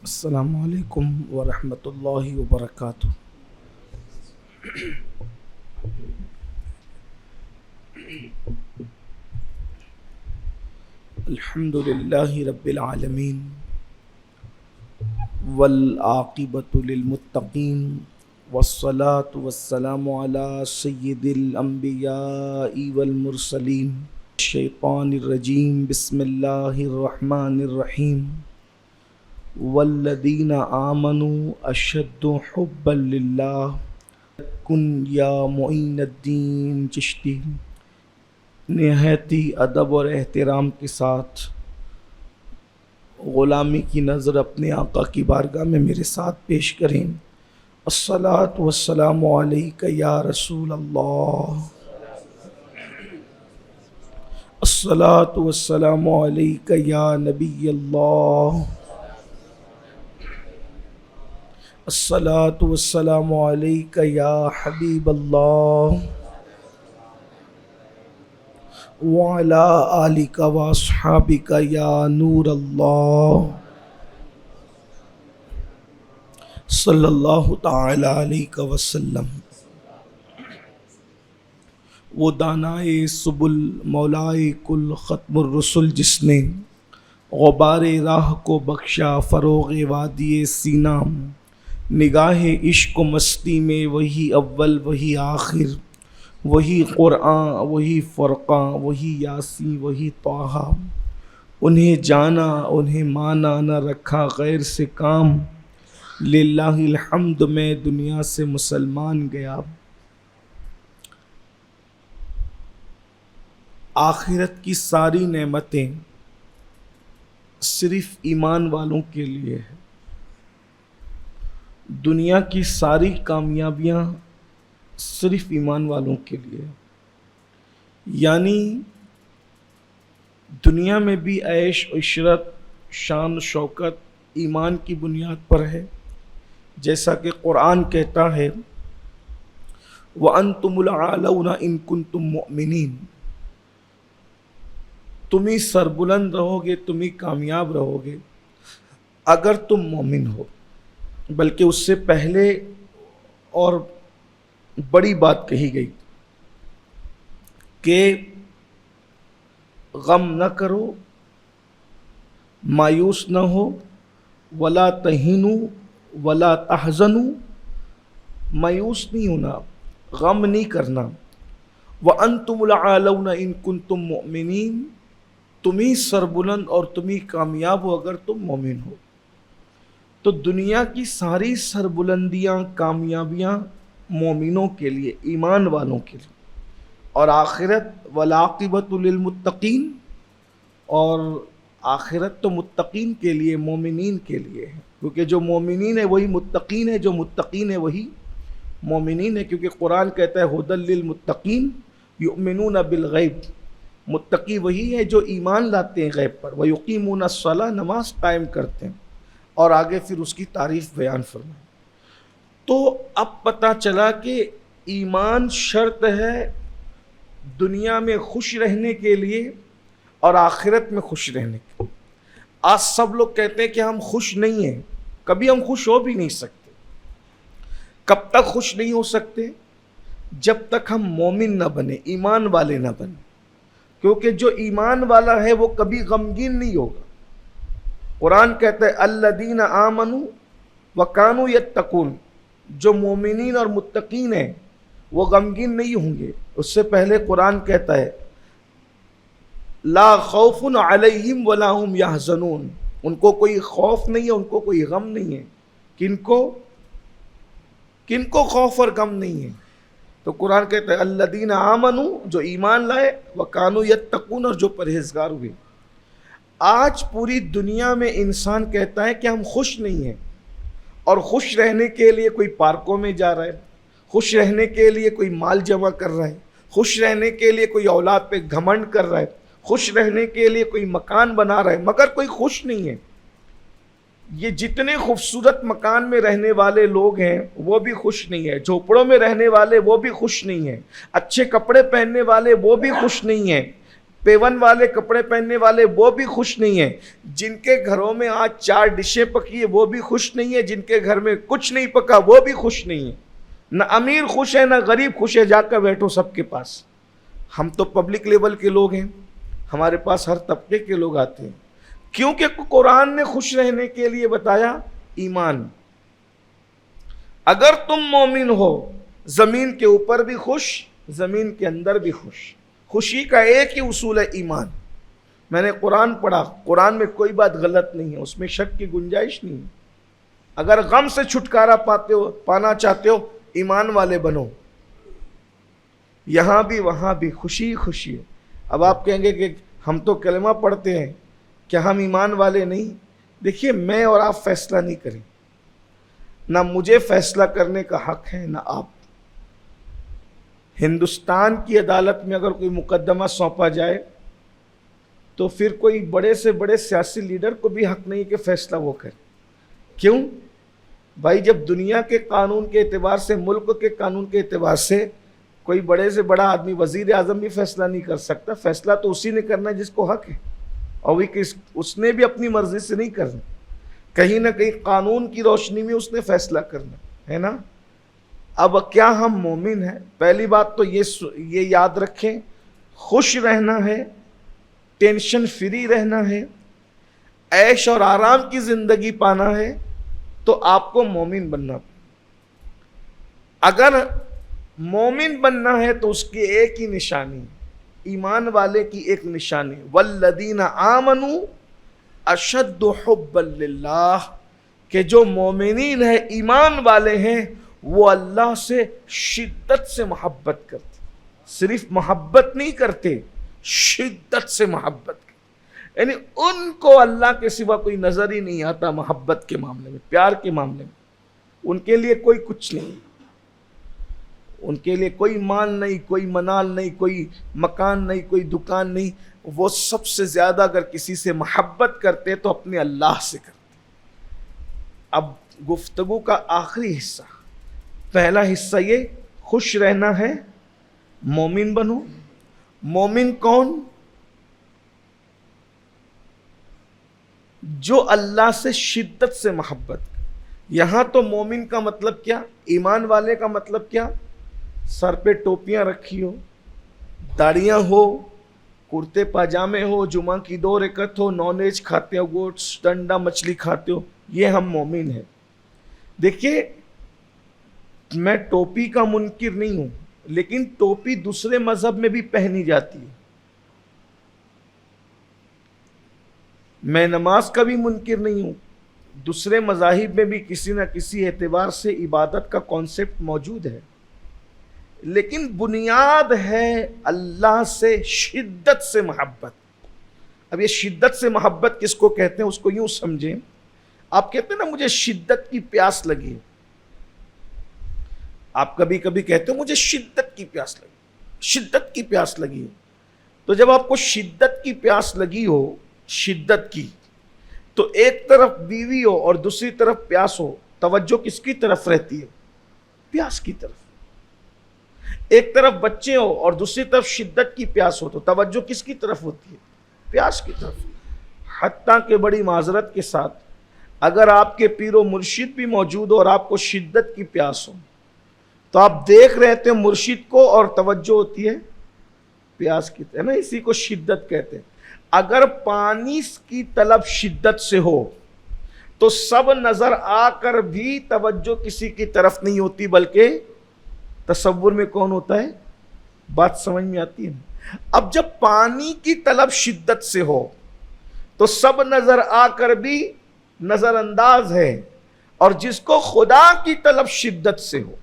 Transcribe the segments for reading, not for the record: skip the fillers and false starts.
السلام علیکم ورحمۃ اللہ وبرکاتہ۔ الحمد للہ رب العالمین والعاقبۃ للمتقین والصلاة والسلام علی سید الانبیاء والمرسلین۔ الشیطان الرجیم، بسم اللہ الرحمن الرحیم۔ والذین آمنوا اشد حبا للہ کن یا معین الدین چشتی۔ نہایتی ادب اور احترام کے ساتھ غلامی کی نظر اپنے آقا کی بارگاہ میں میرے ساتھ پیش کریں۔ الصلاۃ والسلام علیک یا رسول اللہ، الصلاۃ والسلام علیک یا نبی اللہ، الصلاۃ والسلام علیک یا حبیب اللہ، وعلی آلک واصحابک یا نور اللہ، صلی اللہ تعالی علیہ وسلم۔ وہ دانائے سبل مولائے کل ختم الرسل جس نے غبار راہ کو بخشا فروغ وادی سینہ، نگاہ عشق و مستی میں وہی اول وہی آخر، وہی قرآن وہی فرقان وہی یاسین وہی طٰہٰ۔ انہیں جانا انہیں مانا نہ رکھا غیر سے کام، للہ الحمد میں دنیا سے مسلمان گیا۔ آخرت کی ساری نعمتیں صرف ایمان والوں کے لیے ہیں، دنیا کی ساری کامیابیاں صرف ایمان والوں کے لیے، یعنی دنیا میں بھی عیش و عشرت شان و شوکت ایمان کی بنیاد پر ہے، جیسا کہ قرآن کہتا ہے وَأَنْتُمُ الْأَعْلَوْنَ إِن كُنتُم مُؤْمِنِينَ، تم ہی سربلند رہو گے، تم ہی کامیاب رہو گے اگر تم مومن ہو۔ بلکہ اس سے پہلے اور بڑی بات کہی گئی کہ غم نہ کرو، مایوس نہ ہو، ولا تہینوا ولا تحزنوا، مایوس نہیں ہونا، غم نہیں کرنا۔ وَأَنْتُمُ الْأَعْلَوْنَ إِن كُنتُم مُؤْمِنِينَ، تم ہی سربلند اور تم ہی کامیاب ہو اگر تم مومن ہو۔ تو دنیا کی ساری سربلندیاں کامیابیاں مومنوں کے لیے، ایمان والوں کے لیے، اور آخرت والعاقبۃ للمتقین، اور آخرت تو متقین کے لیے، مومنین کے لیے ہے، کیونکہ جو مومنین ہے وہی متقین ہے، جو متقین ہے وہی مومنین ہے، کیونکہ قرآن کہتا ہے ھدی للمتقین یؤمنون بالغیب، متقی وہی ہے جو ایمان لاتے ہیں غیب پر، ویقیمون الصلاۃ، نماز قائم کرتے ہیں، اور آگے پھر اس کی تعریف بیان فرمائیں۔ تو اب پتہ چلا کہ ایمان شرط ہے دنیا میں خوش رہنے کے لیے اور آخرت میں خوش رہنے کے لیے۔ آج سب لوگ کہتے ہیں کہ ہم خوش نہیں ہیں، کبھی ہم خوش ہو بھی نہیں سکتے۔ کب تک خوش نہیں ہو سکتے؟ جب تک ہم مومن نہ بنے، ایمان والے نہ بنے، کیونکہ جو ایمان والا ہے وہ کبھی غمگین نہیں ہوگا۔ قرآن کہتا ہے الذین آمنوا وکانوا یتقون، جو مومنین اور متقین ہیں وہ غمگین نہیں ہوں گے۔ اس سے پہلے قرآن کہتا ہے لا خوف علیہم ولا هم یحزنون، ان کو کوئی خوف نہیں ہے، ان کو کوئی غم نہیں ہے۔ کن کو خوف اور غم نہیں ہے؟ تو قرآن کہتا ہے الذین آمنوا، جو ایمان لائے، وکانوا یتقون، اور جو پرہیزگار ہوئے۔ آج پوری دنیا میں انسان کہتا ہے کہ ہم خوش نہیں ہیں، اور خوش رہنے کے لیے کوئی پارکوں میں جا رہا ہے، خوش رہنے کے لیے کوئی مال جمع کر رہا ہے، خوش رہنے کے لیے کوئی اولاد پہ گھمنڈ کر رہا ہے، خوش رہنے کے لیے کوئی مکان بنا رہا ہے، مگر کوئی خوش نہیں ہے۔ یہ جتنے خوبصورت مکان میں رہنے والے لوگ ہیں وہ بھی خوش نہیں ہیں، جھوپڑوں میں رہنے والے وہ بھی خوش نہیں ہیں، اچھے کپڑے پہننے والے وہ بھی خوش نہیں ہیں، پیون والے کپڑے پہننے والے وہ بھی خوش نہیں ہیں، جن کے گھروں میں آج 4 ڈشیں پکی ہے وہ بھی خوش نہیں ہے، جن کے گھر میں کچھ نہیں پکا وہ بھی خوش نہیں ہے۔ نہ امیر خوش ہے نہ غریب خوش ہے، جا کر بیٹھو سب کے پاس۔ ہم تو پبلک لیول کے لوگ ہیں، ہمارے پاس ہر طبقے کے لوگ آتے ہیں، کیونکہ قرآن نے خوش رہنے کے لیے بتایا ایمان۔ اگر تم مومن ہو، زمین کے اوپر بھی خوش، زمین کے اندر بھی خوش۔ خوشی کا ایک ہی اصول ہے ایمان۔ میں نے قرآن پڑھا، قرآن میں کوئی بات غلط نہیں ہے، اس میں شک کی گنجائش نہیں ہے۔ اگر غم سے چھٹکارا پانا چاہتے ہو، ایمان والے بنو، یہاں بھی وہاں بھی خوشی خوشی ہے۔ اب آپ کہیں گے کہ ہم تو کلمہ پڑھتے ہیں، کیا ہم ایمان والے نہیں؟ دیکھیے، میں اور آپ فیصلہ نہیں کریں، نہ مجھے فیصلہ کرنے کا حق ہے نہ آپ۔ ہندوستان کی عدالت میں اگر کوئی مقدمہ سونپا جائے تو پھر کوئی بڑے سے بڑے سیاسی لیڈر کو بھی حق نہیں کہ فیصلہ وہ کرے۔ کیوں؟ بھائی، جب دنیا کے قانون کے اعتبار سے، ملک کے قانون کے اعتبار سے کوئی بڑے سے بڑا آدمی، وزیر اعظم بھی فیصلہ نہیں کر سکتا، فیصلہ تو اسی نے کرنا ہے جس کو حق ہے، اور اس نے بھی اپنی مرضی سے نہیں کرنا، کہیں نہ کہیں قانون کی روشنی میں اس نے فیصلہ کرنا ہے نا۔ اب کیا ہم مومن ہیں؟ پہلی بات تو یہ یاد رکھیں، خوش رہنا ہے، ٹینشن فری رہنا ہے، عیش اور آرام کی زندگی پانا ہے تو آپ کو مومن بننا۔ اگر مومن بننا ہے تو اس کی ایک ہی نشانی، ایمان والے کی ایک نشانی، والذین آمنوا اشد حبا للہ، کہ جو مومنین ہیں، ایمان والے ہیں، وہ اللہ سے شدت سے محبت کرتے، صرف محبت نہیں کرتے، شدت سے محبت کرتے، یعنی ان کو اللہ کے سوا کوئی نظر ہی نہیں آتا محبت کے معاملے میں، پیار کے معاملے میں۔ ان کے لیے کوئی کچھ نہیں، ان کے لیے کوئی مال نہیں، کوئی منال نہیں، کوئی مکان نہیں، کوئی دکان نہیں، وہ سب سے زیادہ اگر کسی سے محبت کرتے تو اپنے اللہ سے کرتے۔ اب گفتگو کا آخری حصہ، پہلا حصہ یہ خوش رہنا ہے، مومن بنو۔ مومن کون؟ جو اللہ سے شدت سے محبت۔ یہاں تو مومن کا مطلب کیا؟ ایمان والے کا مطلب کیا؟ سر پہ ٹوپیاں رکھی ہو، داڑیاں ہو، کرتے پاجامے ہو، جمعہ کی 2 رکعت ہو، نان ویج کھاتے ہو، گوشت ٹنڈا مچھلی کھاتے ہو، یہ ہم مومن ہیں۔ دیکھیے، میں ٹوپی کا منکر نہیں ہوں، لیکن ٹوپی دوسرے مذہب میں بھی پہنی جاتی ہے۔ میں نماز کا بھی منکر نہیں ہوں، دوسرے مذاہب میں بھی کسی نہ کسی اعتبار سے عبادت کا کانسیپٹ موجود ہے، لیکن بنیاد ہے اللہ سے شدت سے محبت۔ اب یہ شدت سے محبت کس کو کہتے ہیں؟ اس کو یوں سمجھیں، آپ کہتے ہیں نا مجھے شدت کی پیاس لگی ہے، آپ کبھی کبھی کہتے ہو مجھے شدت کی پیاس لگی، شدت کی پیاس لگی ہے۔ تو جب آپ کو شدت کی پیاس لگی ہو، شدت کی، تو ایک طرف بیوی ہو اور دوسری طرف پیاس ہو، توجہ کس کی طرف رہتی ہے؟ پیاس کی طرف۔ ایک طرف بچے ہو اور دوسری طرف شدت کی پیاس ہو تو توجہ کس کی طرف ہوتی ہے؟ پیاس کی طرف۔ حتیٰ کہ بڑی معذرت کے ساتھ اگر آپ کے پیر و مرشد بھی موجود ہو اور آپ کو شدت کی پیاس ہو تو آپ دیکھ رہے تھے مرشد کو اور توجہ ہوتی ہے پیاس کی طرف، نا، اسی کو شدت کہتے ہیں۔ اگر پانی کی طلب شدت سے ہو تو سب نظر آ کر بھی توجہ کسی کی طرف نہیں ہوتی، بلکہ تصور میں کون ہوتا ہے؟ بات سمجھ میں آتی ہے؟ اب جب پانی کی طلب شدت سے ہو تو سب نظر آ کر بھی نظر انداز ہے، اور جس کو خدا کی طلب شدت سے ہو،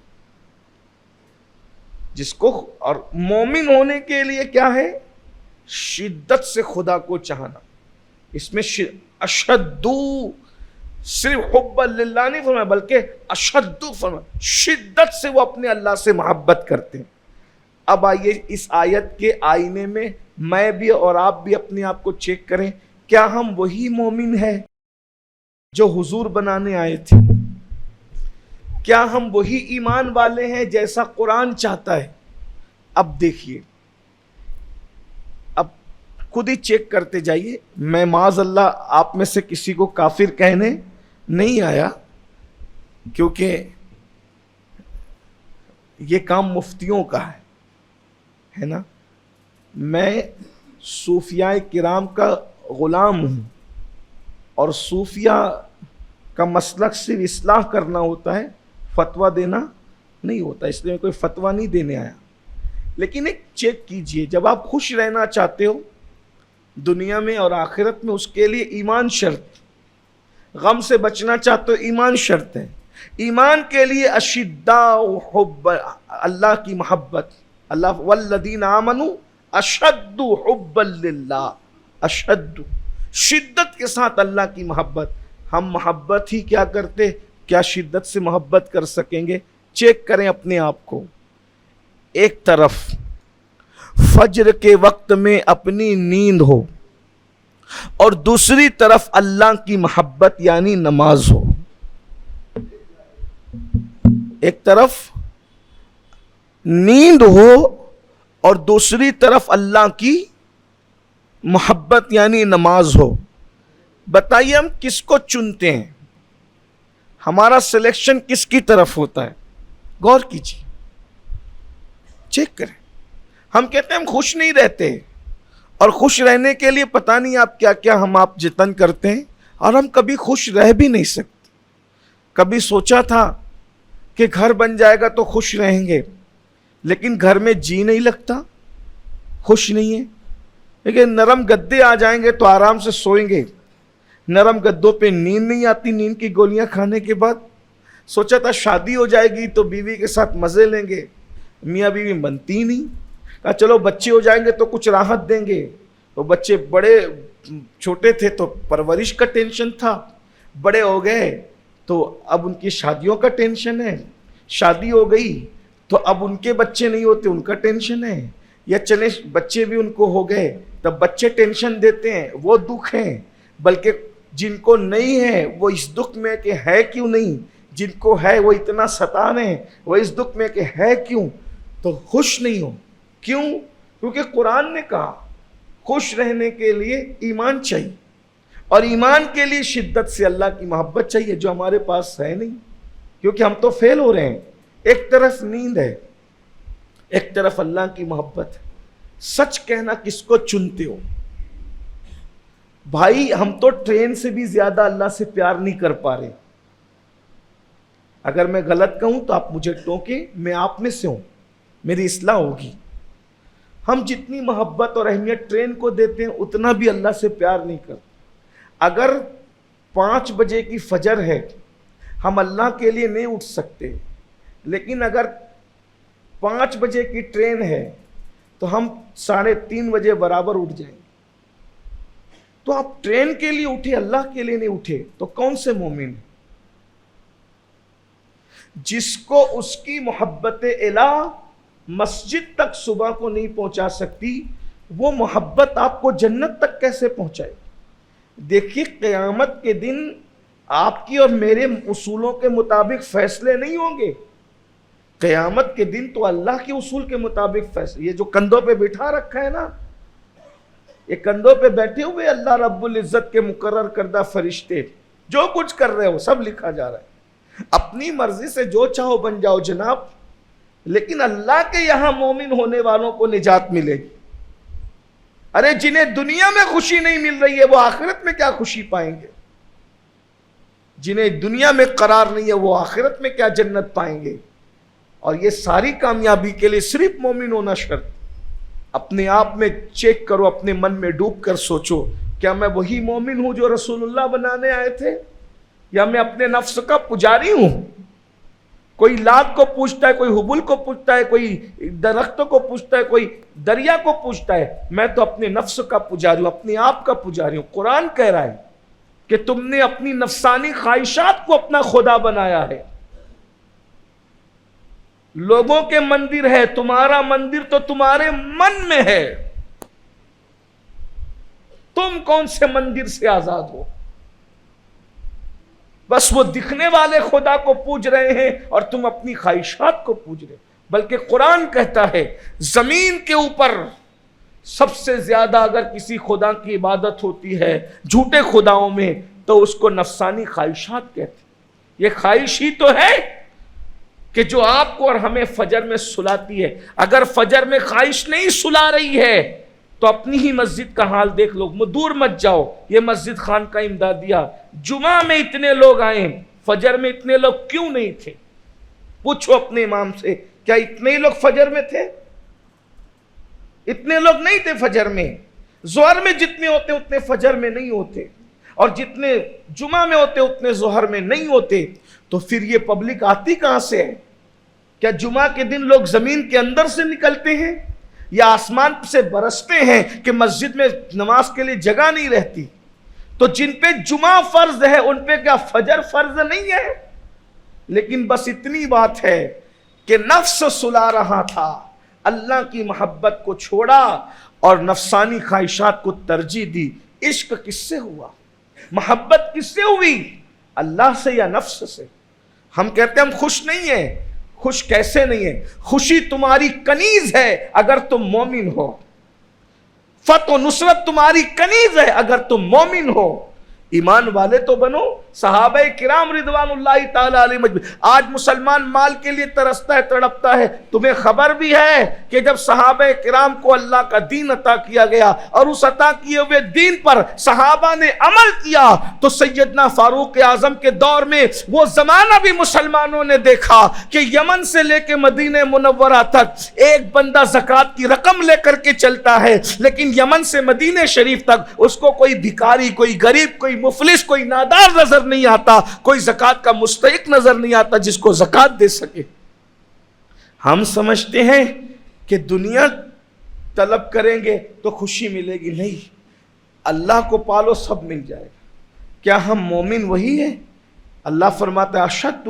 جس کو، اور مومن ہونے کے لیے کیا ہے؟ شدت سے خدا کو چاہنا۔ اس میں اشدو، صرف حب للہ نہیں فرمایا بلکہ اشدو فرمایا، شدت سے وہ اپنے اللہ سے محبت کرتے ہیں۔ اب آئیے اس آیت کے آئینے میں میں بھی اور آپ بھی اپنے آپ کو چیک کریں، کیا ہم وہی مومن ہیں جو حضور بنانے آئے تھے؟ کیا ہم وہی ایمان والے ہیں جیسا قرآن چاہتا ہے؟ اب دیکھیے، اب خود ہی چیک کرتے جائیے. میں معاذ اللہ آپ میں سے کسی کو کافر کہنے نہیں آیا، کیونکہ یہ کام مفتیوں کا ہے نا. میں صوفیاء کرام کا غلام ہوں، اور صوفیہ کا مسلک صرف اصلاح کرنا ہوتا ہے، فتویٰ دینا نہیں ہوتا، اس لیے میں کوئی فتویٰ نہیں دینے آیا. لیکن ایک چیک کیجئے، جب آپ خوش رہنا چاہتے ہو دنیا میں اور آخرت میں، اس کے لیے ایمان شرط. غم سے بچنا چاہتے ہو، ایمان شرط ہے. ایمان کے لیے اشداء حب، اللہ کی محبت. اللہ والذین آمنوا اشد حبا للہ، اشد، شدت کے ساتھ اللہ کی محبت. ہم محبت ہی کیا کرتے، کیا شدت سے محبت کر سکیں گے؟ چیک کریں اپنے آپ کو. ایک طرف فجر کے وقت میں اپنی نیند ہو، اور دوسری طرف اللہ کی محبت یعنی نماز ہو. ایک طرف نیند ہو اور دوسری طرف اللہ کی محبت یعنی نماز ہو. بتائیے ہم کس کو چنتے ہیں؟ ہمارا سلیکشن کس کی طرف ہوتا ہے؟ غور کیجیے، چیک کریں. ہم کہتے ہیں ہم خوش نہیں رہتے، اور خوش رہنے کے لیے پتہ نہیں آپ کیا کیا آپ جتن کرتے ہیں، اور ہم کبھی خوش رہ بھی نہیں سکتے. کبھی سوچا تھا کہ گھر بن جائے گا تو خوش رہیں گے، لیکن گھر میں جی نہیں لگتا، خوش نہیں ہے. لیکن نرم گدے آ جائیں گے تو آرام سے سوئیں گے. نرم گدوں پہ نیند نہیں آتی نیند کی گولیاں کھانے کے بعد. سوچا تھا شادی ہو جائے گی تو بیوی کے ساتھ مزے لیں گے، میاں بیوی بنتی ہی نہیں. کہا چلو بچے ہو جائیں گے تو کچھ راحت دیں گے. تو بچے بڑے چھوٹے تھے تو پرورش کا ٹینشن تھا، بڑے ہو گئے تو اب ان کی شادیوں کا ٹینشن ہے. شادی ہو گئی تو اب ان کے بچے نہیں ہوتے، ان کا ٹینشن ہے. یا چلے بچے بھی ان کو ہو گئے تب بچے ٹینشن دیتے ہیں، وہ دکھ ہیں. بلکہ جن کو نہیں ہے وہ اس دکھ میں کہ ہے کیوں نہیں، جن کو ہے وہ اتنا ستا رہے ہیں، وہ اس دکھ میں کہ ہے کیوں، تو خوش نہیں ہو. کیوں؟ کیونکہ قرآن نے کہا خوش رہنے کے لیے ایمان چاہیے، اور ایمان کے لیے شدت سے اللہ کی محبت چاہیے، جو ہمارے پاس ہے نہیں، کیونکہ ہم تو فیل ہو رہے ہیں. ایک طرف نیند ہے، ایک طرف اللہ کی محبت ہے. سچ کہنا کس کو چنتے ہو؟ بھائی ہم تو ٹرین سے بھی زیادہ اللہ سے پیار نہیں کر پا رہے. اگر میں غلط کہوں تو آپ مجھے ٹوکیں، میں آپ میں سے ہوں، میری اصلاح ہوگی. ہم جتنی محبت اور اہمیت ٹرین کو دیتے ہیں اتنا بھی اللہ سے پیار نہیں کرتے. اگر 5 بجے کی فجر ہے، ہم اللہ کے لیے نہیں اٹھ سکتے، لیکن اگر 5 بجے کی ٹرین ہے تو ہم 3:30 بجے برابر اٹھ جائیں. تو آپ ٹرین کے لیے اٹھے، اللہ کے لیے نہیں اٹھے، تو کون سے مومن ہیں؟ جس کو اس کی محبت الہ مسجد تک صبح کو نہیں پہنچا سکتی، وہ محبت آپ کو جنت تک کیسے پہنچائے؟ دیکھیے قیامت کے دن آپ کی اور میرے اصولوں کے مطابق فیصلے نہیں ہوں گے. قیامت کے دن تو اللہ کے اصول کے مطابق فیصلے. یہ جو کندھوں پہ بٹھا رکھا ہے نا، یہ کندھوں پہ بیٹھے ہوئے اللہ رب العزت کے مقرر کردہ فرشتے، جو کچھ کر رہے ہو سب لکھا جا رہا ہے. اپنی مرضی سے جو چاہو بن جاؤ جناب، لیکن اللہ کے یہاں مومن ہونے والوں کو نجات ملے گی. ارے جنہیں دنیا میں خوشی نہیں مل رہی ہے وہ آخرت میں کیا خوشی پائیں گے؟ جنہیں دنیا میں قرار نہیں ہے وہ آخرت میں کیا جنت پائیں گے؟ اور یہ ساری کامیابی کے لیے صرف مومن ہونا شرط. اپنے آپ میں چیک کرو، اپنے من میں ڈوب کر سوچو، کیا میں وہی مومن ہوں جو رسول اللہ بنانے آئے تھے، یا میں اپنے نفس کا پجاری ہوں؟ کوئی لات کو پوچھتا ہے، کوئی حبل کو پوچھتا ہے، کوئی درختوں کو پوچھتا ہے، کوئی دریا کو پوچھتا ہے. میں تو اپنے نفس کا پجاری ہوں، اپنے آپ کا پجاری ہوں. قرآن کہہ رہا ہے کہ تم نے اپنی نفسانی خواہشات کو اپنا خدا بنایا ہے. لوگوں کے مندر ہے، تمہارا مندر تو تمہارے من میں ہے. تم کون سے مندر سے آزاد ہو؟ بس وہ دکھنے والے خدا کو پوج رہے ہیں اور تم اپنی خواہشات کو پوج رہے. بلکہ قرآن کہتا ہے زمین کے اوپر سب سے زیادہ اگر کسی خدا کی عبادت ہوتی ہے جھوٹے خداؤں میں تو اس کو نفسانی خواہشات کہتے ہیں. یہ خواہش ہی تو ہے کہ جو آپ کو اور ہمیں فجر میں سلاتی ہے. اگر فجر میں خواہش نہیں سلا رہی ہے تو اپنی ہی مسجد کا حال دیکھ لو. دور مت جاؤ, یہ مسجد خان کا امدادیہ, جمعہ میں اتنے لوگ آئے, فجر میں اتنے لوگ کیوں نہیں تھے؟ پوچھو اپنے امام سے, کیا اتنے ہی لوگ فجر میں تھے؟ اتنے لوگ نہیں تھے فجر میں. ظہر میں جتنے ہوتے اتنے فجر میں نہیں ہوتے, اور جتنے جمعہ میں ہوتے اتنے ظہر میں نہیں ہوتے. تو پھر یہ پبلک آتی کہاں سے ہے؟ کیا جمعہ کے دن لوگ زمین کے اندر سے نکلتے ہیں یا آسمان سے برستے ہیں کہ مسجد میں نماز کے لیے جگہ نہیں رہتی؟ تو جن پہ جمعہ فرض ہے ان پہ کیا فجر فرض نہیں ہے؟ لیکن بس اتنی بات ہے کہ نفس سلا رہا تھا, اللہ کی محبت کو چھوڑا اور نفسانی خواہشات کو ترجیح دی. عشق کس سے ہوا؟ محبت کس سے ہوئی؟ اللہ سے یا نفس سے؟ ہم کہتے ہیں ہم خوش نہیں ہیں. خوش کیسے نہیں ہے؟ خوشی تمہاری کنیز ہے اگر تم مومن ہو, فتح و نصرت تمہاری کنیز ہے اگر تم مومن ہو. ایمان والے تو بنو. صحابہ کرام رضوان اللہ تعالی علیہ مجمعین. آج مسلمان مال کے لیے ترستا ہے, تڑپتا ہے. تمہیں خبر بھی ہے کہ جب صحابہ کرام کو اللہ کا دین عطا کیا گیا اور اس عطا کیے ہوئے دین پر صحابہ نے عمل کیا تو سیدنا فاروق اعظم کے دور میں وہ زمانہ بھی مسلمانوں نے دیکھا کہ یمن سے لے کے مدینہ منورہ تک ایک بندہ زکوٰۃ کی رقم لے کر کے چلتا ہے, لیکن یمن سے مدینہ شریف تک اس کو کوئی بھکاری, کوئی غریب, کوئی مفلس, کوئی نادار نظر نہیں آتا, کوئی زکوٰۃ کا مستحق نظر نہیں آتا جس کو زکوٰۃ دے سکے. ہم سمجھتے ہیں کہ دنیا طلب کریں گے تو خوشی ملے گی. نہیں, اللہ کو پالو سب مل جائے گا. کیا ہم مومن وہی ہیں؟ اللہ فرماتا ہے اشد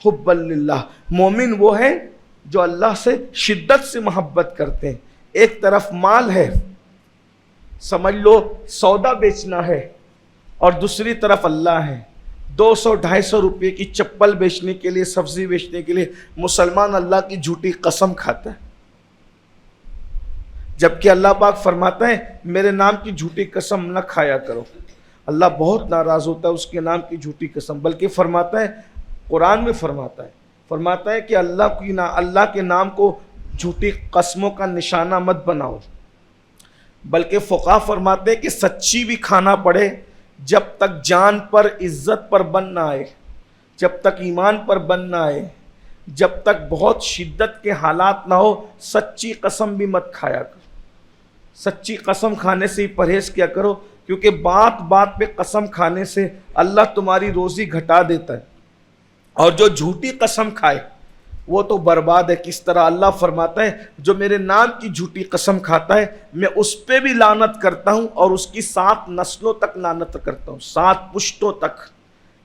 حب للہ. مومن وہ ہیں جو اللہ سے شدت سے محبت کرتے ہیں. ایک طرف مال ہے, سمجھ لو سودا بیچنا ہے, اور دوسری طرف اللہ ہے. 200-250 روپے کی چپل بیچنے کے لیے, سبزی بیچنے کے لیے مسلمان اللہ کی جھوٹی قسم کھاتا ہے, جبکہ اللہ پاک فرماتا ہے میرے نام کی جھوٹی قسم نہ کھایا کرو. اللہ بہت ناراض ہوتا ہے اس کے نام کی جھوٹی قسم. بلکہ فرماتا ہے, قرآن میں فرماتا ہے کہ اللہ کے نام کو جھوٹی قسموں کا نشانہ مت بناؤ. بلکہ فقہا فرماتے ہیں کہ سچی بھی کھانا پڑے جب تک جان پر, عزت پر بن نہ آئے, جب تک ایمان پر بن نہ آئے, جب تک بہت شدت کے حالات نہ ہو, سچی قسم بھی مت کھایا کرو. سچی قسم کھانے سے ہی پرہیز کیا کرو, کیونکہ بات بات پہ قسم کھانے سے اللہ تمہاری روزی گھٹا دیتا ہے, اور جو جھوٹی قسم کھائے وہ تو برباد ہے. کس طرح؟ اللہ فرماتا ہے جو میرے نام کی جھوٹی قسم کھاتا ہے میں اس پہ بھی لعنت کرتا ہوں اور اس کی 7 نسلوں تک لعنت کرتا ہوں, 7 پشتوں تک.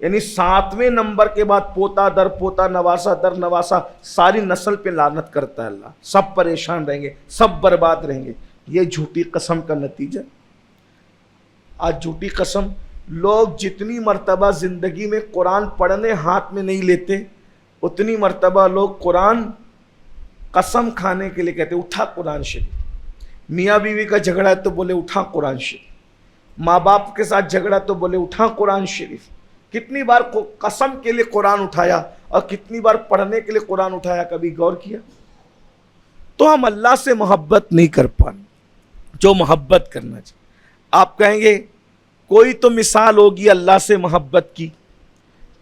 یعنی 7ویں نمبر کے بعد پوتا در پوتا, نواسا در نواسا, ساری نسل پہ لعنت کرتا ہے اللہ. سب پریشان رہیں گے, سب برباد رہیں گے. یہ جھوٹی قسم کا نتیجہ. آج جھوٹی قسم لوگ جتنی مرتبہ زندگی میں قرآن پڑھنے ہاتھ میں نہیں لیتے اتنی مرتبہ لوگ قرآن قسم کھانے کے لیے کہتے اٹھا قرآن شریف. میاں بیوی کا جھگڑا ہے تو بولے اٹھا قرآن شریف. ماں باپ کے ساتھ جھگڑا تو بولے اٹھا قرآن شریف. کتنی بار قسم کے لیے قرآن اٹھایا اور کتنی بار پڑھنے کے لیے قرآن اٹھایا, کبھی غور کیا؟ تو ہم اللہ سے محبت نہیں کر پائیں جو محبت کرنا چاہیے. آپ کہیں گے کوئی تو مثال ہوگی اللہ سے محبت کی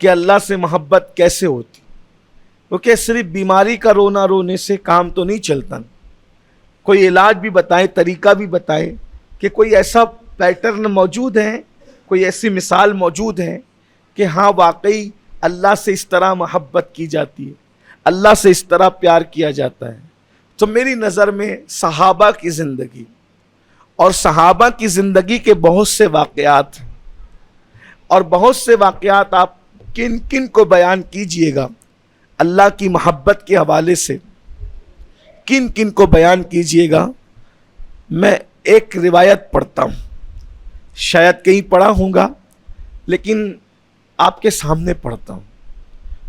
کہ اللہ سے محبت کیسے ہوتی, کیونکہ صرف بیماری کا رونا رونے سے کام تو نہیں چلتا. کوئی علاج بھی بتائے, طریقہ بھی بتائے کہ کوئی ایسا پیٹرن موجود ہے, کوئی ایسی مثال موجود ہے کہ ہاں واقعی اللہ سے اس طرح محبت کی جاتی ہے, اللہ سے اس طرح پیار کیا جاتا ہے. تو میری نظر میں صحابہ کی زندگی اور صحابہ کی زندگی کے بہت سے واقعات ہیں, اور بہت سے واقعات آپ کن کن کو بیان کیجئے گا اللہ کی محبت کے حوالے سے, کن کن کو بیان کیجئے گا. میں ایک روایت پڑھتا ہوں, شاید کہیں پڑھا ہوں گا لیکن آپ کے سامنے پڑھتا ہوں.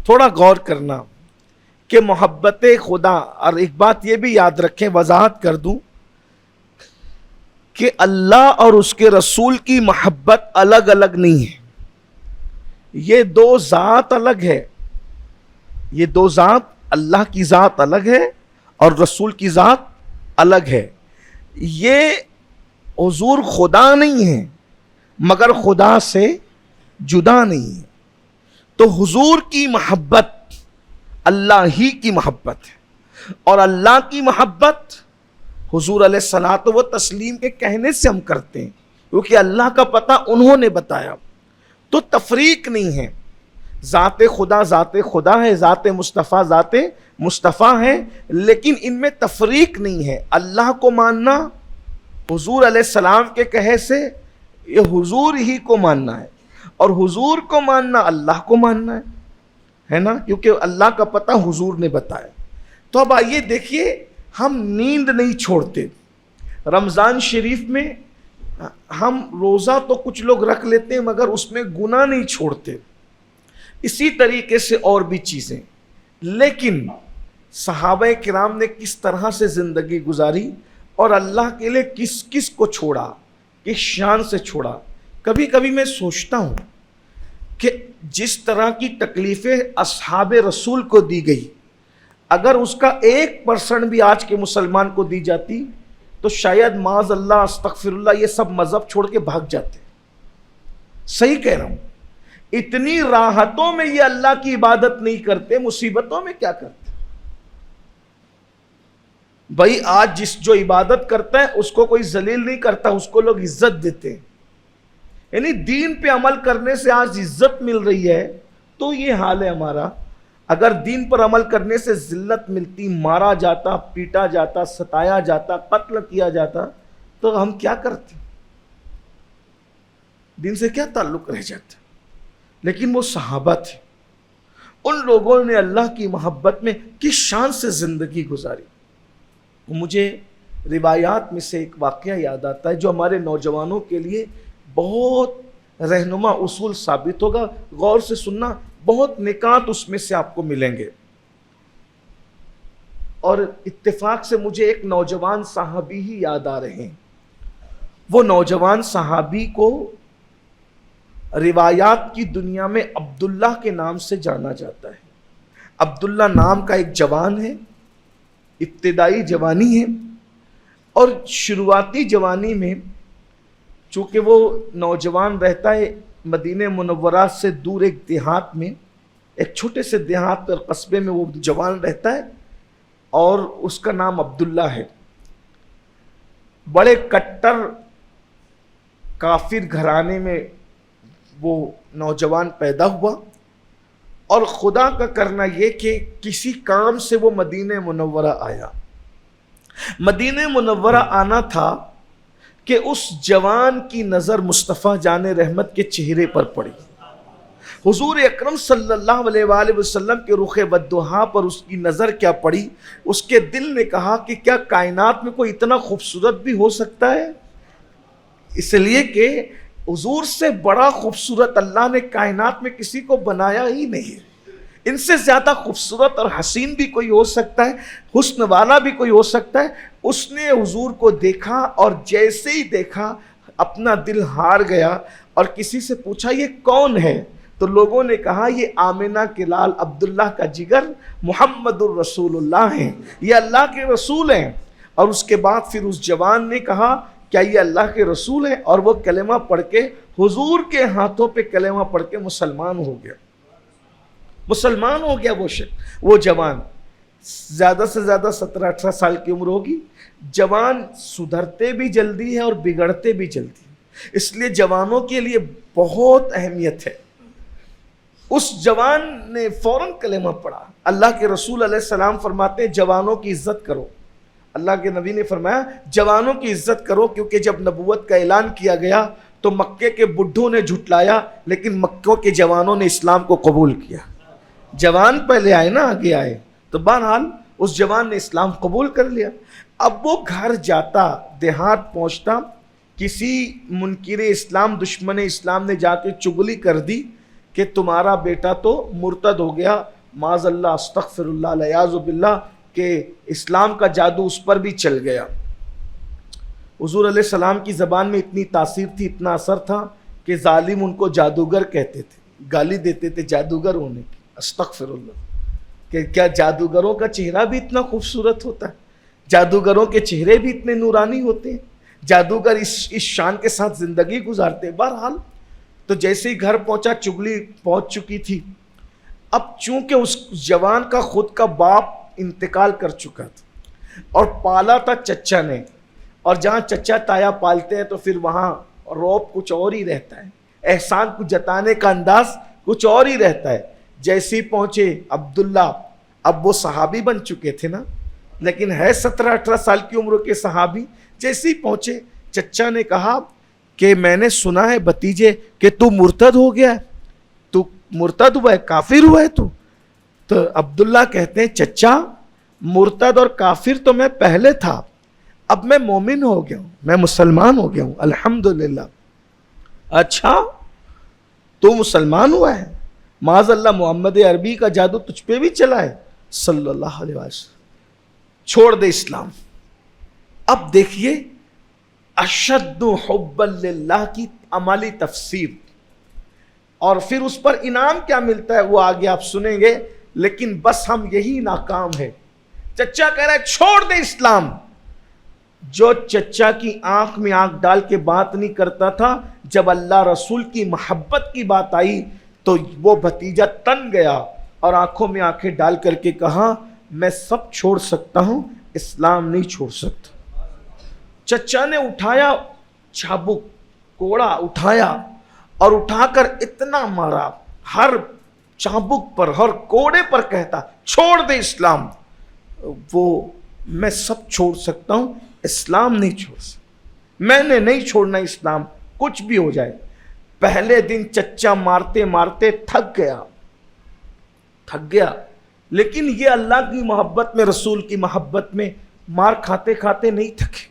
تھوڑا غور کرنا کہ محبت خدا, اور ایک بات یہ بھی یاد رکھیں, وضاحت کر دوں کہ اللہ اور اس کے رسول کی محبت الگ الگ نہیں ہے، یہ دو ذات الگ ہے. یہ دو ذات، اللہ کی ذات الگ ہے اور رسول کی ذات الگ ہے. یہ حضور خدا نہیں ہے مگر خدا سے جدا نہیں ہے. تو حضور کی محبت اللہ ہی کی محبت ہے، اور اللہ کی محبت حضور علیہ الصلوۃ و تسلیم کے کہنے سے ہم کرتے ہیں، کیونکہ اللہ کا پتہ انہوں نے بتایا. تو تفریق نہیں ہے. ذات خدا ہے، ذات مصطفیٰ ذات مصطفیٰ ہے، لیکن ان میں تفریق نہیں ہے. اللہ کو ماننا حضور علیہ السلام کے کہے سے یہ حضور ہی کو ماننا ہے، اور حضور کو ماننا اللہ کو ماننا ہے نا، کیونکہ اللہ کا پتہ حضور نے بتایا. تو اب آئیے دیکھیے، ہم نیند نہیں چھوڑتے. رمضان شریف میں ہم روزہ تو کچھ لوگ رکھ لیتے ہیں مگر اس میں گناہ نہیں چھوڑتے. اسی طریقے سے اور بھی چیزیں. لیکن صحابہ کرام نے کس طرح سے زندگی گزاری اور اللہ کے لیے کس کس کو چھوڑا، کس شان سے چھوڑا. کبھی کبھی میں سوچتا ہوں کہ جس طرح کی تکلیفیں اصحاب رسول کو دی گئی، اگر اس کا 1% بھی آج کے مسلمان کو دی جاتی تو شاید معاذ اللہ استغفر اللہ یہ سب مذہب چھوڑ کے بھاگ جاتے. صحیح کہہ رہا ہوں. اتنی راحتوں میں یہ اللہ کی عبادت نہیں کرتے، مصیبتوں میں کیا کرتے. بھائی آج جو عبادت کرتا ہے اس کو کوئی ذلیل نہیں کرتا، اس کو لوگ عزت دیتے ہیں. یعنی دین پہ عمل کرنے سے آج عزت مل رہی ہے تو یہ حال ہے ہمارا. اگر دین پر عمل کرنے سے ذلت ملتی، مارا جاتا، پیٹا جاتا، ستایا جاتا، قتل کیا جاتا، تو ہم کیا کرتے؟ دین سے کیا تعلق رہ جاتا؟ لیکن وہ صحابہ تھے، ان لوگوں نے اللہ کی محبت میں کس شان سے زندگی گزاری. مجھے روایات میں سے ایک واقعہ یاد آتا ہے جو ہمارے نوجوانوں کے لیے بہت رہنما اصول ثابت ہوگا. غور سے سننا، بہت نکات اس میں سے آپ کو ملیں گے. اور اتفاق سے مجھے ایک نوجوان صحابی ہی یاد آ رہے ہیں. وہ نوجوان صحابی کو روایات کی دنیا میں عبداللہ کے نام سے جانا جاتا ہے. عبداللہ نام کا ایک جوان ہے، ابتدائی جوانی ہے، اور شروعاتی جوانی میں چونکہ وہ نوجوان رہتا ہے مدینہ منورہ سے دور ایک دیہات میں، ایک چھوٹے سے دیہات اور قصبے میں وہ جوان رہتا ہے، اور اس کا نام عبداللہ ہے. بڑے کٹر کافر گھرانے میں وہ نوجوان پیدا ہوا، اور خدا کا کرنا یہ کہ کسی کام سے وہ مدینہ منورہ آیا. مدینہ منورہ آنا تھا کہ اس جوان کی نظر مصطفیٰ جان رحمت کے چہرے پر پڑی. حضور اکرم صلی اللہ علیہ وآلہ وسلم کے رخ والضحیٰ پر اس کی نظر کیا پڑی، اس کے دل نے کہا کہ کیا کائنات میں کوئی اتنا خوبصورت بھی ہو سکتا ہے. اس لیے کہ حضور سے بڑا خوبصورت اللہ نے کائنات میں کسی کو بنایا ہی نہیں. ان سے زیادہ خوبصورت اور حسین بھی کوئی ہو سکتا ہے، حسن والا بھی کوئی ہو سکتا ہے. اس نے حضور کو دیکھا اور جیسے ہی دیکھا اپنا دل ہار گیا، اور کسی سے پوچھا یہ کون ہے؟ تو لوگوں نے کہا یہ آمنہ کے لال عبداللہ کا جگر محمد الرسول اللہ ہیں، یہ اللہ کے رسول ہیں. اور اس کے بعد پھر اس جوان نے کہا کیا یہ اللہ کے رسول ہیں، اور وہ کلمہ پڑھ کے حضور کے ہاتھوں پہ کلمہ پڑھ کے مسلمان ہو گیا. مسلمان ہو گیا وہ جوان. زیادہ سے زیادہ 17-18 سال کی عمر ہوگی. جوان سدھرتے بھی جلدی ہے اور بگڑتے بھی جلدی ہے، اس لیے جوانوں کے لیے بہت اہمیت ہے. اس جوان نے فوراً کلمہ پڑھا. اللہ کے رسول علیہ السلام فرماتے ہیں جوانوں کی عزت کرو. اللہ کے نبی نے فرمایا جوانوں کی عزت کرو، کیونکہ جب نبوت کا اعلان کیا گیا تو مکے کے بڈھوں نے جھٹلایا، لیکن مکوں کے جوانوں نے اسلام کو قبول کیا. جوان پہلے آئے نا، آگے آئے. تو بہرحال اس جوان نے اسلام قبول کر لیا. اب وہ گھر جاتا، دیہات پہنچتا، کسی منکر اسلام، دشمن اسلام نے جا کے چگلی کر دی کہ تمہارا بیٹا تو مرتد ہو گیا، معاذ اللہ استغفر اللہ الیاذ باللہ، کہ اسلام کا جادو اس پر بھی چل گیا. حضور علیہ السلام کی زبان میں اتنی تاثیر تھی، اتنا اثر تھا کہ ظالم ان کو جادوگر کہتے تھے، گالی دیتے تھے جادوگر ہونے کی، استغفر اللہ، کہ کیا جادوگروں کا چہرہ بھی اتنا خوبصورت ہوتا ہے؟ جادوگروں کے چہرے بھی اتنے نورانی ہوتے ہیں؟ جادوگر اس شان کے ساتھ زندگی گزارتے ہیں۔ بہرحال تو جیسے ہی گھر پہنچا، چگلی پہنچ چکی تھی۔ اب چونکہ اس جوان کا خود کا باپ انتقال کر چکا تھا اور پالا تھا چچا نے، اور جہاں چچا تایا پالتے ہیں تو پھر وہاں روب کچھ اور ہی رہتا ہے، احسان کو جتانے کا انداز کچھ اور ہی رہتا ہے۔ جیسے ہی پہنچے عبداللہ، اب وہ صحابی بن چکے تھے نا، لیکن ہے 17-18 سال کی عمر کے صحابی۔ جیسے ہی پہنچے، چچا نے کہا کہ میں نے سنا ہے بھتیجے کہ تو مرتد ہو گیا ہے، تو مرتد ہوا ہے، کافر ہوا ہے تو عبداللہ کہتے ہیں چچا مرتد اور کافر تو میں پہلے تھا، اب میں مومن ہو گیا ہوں، میں مسلمان ہو گیا ہوں الحمدللہ۔ اچھا تو مسلمان ہوا ہے؟ معاذ اللہ محمد عربی کا جادو تجھ پہ بھی چلا ہے صلی اللہ علیہ وسلم، چھوڑ دے اسلام۔ اب دیکھیے اشد حب للہ کی عملی تفسیر، اور پھر اس پر انعام کیا ملتا ہے وہ آگے آپ سنیں گے، لیکن بس ہم یہی ناکام ہے۔ چچا کہہ رہا ہے چھوڑ دے اسلام۔ جو چچا کی آنکھ میں آنکھ ڈال کے بات نہیں کرتا تھا، جب اللہ رسول کی محبت کی بات آئی تو وہ بھتیجا تن گیا اور آنکھوں میں آنکھیں ڈال کر کے کہا میں سب چھوڑ سکتا ہوں، اسلام نہیں چھوڑ سکتا۔ چچا نے اٹھایا چابک، کوڑا اٹھایا اور اٹھا کر اتنا مارا، ہر چابک پر ہر کوڑے پر کہتا چھوڑ دے اسلام۔ وہ میں سب چھوڑ سکتا ہوں، اسلام نہیں چھوڑ سکتا، میں نے نہیں چھوڑنا اسلام، کچھ بھی ہو جائے۔ پہلے دن چچا مارتے مارتے تھک گیا، لیکن یہ اللہ کی محبت میں، رسول کی محبت میں مار کھاتے کھاتے نہیں تھکے،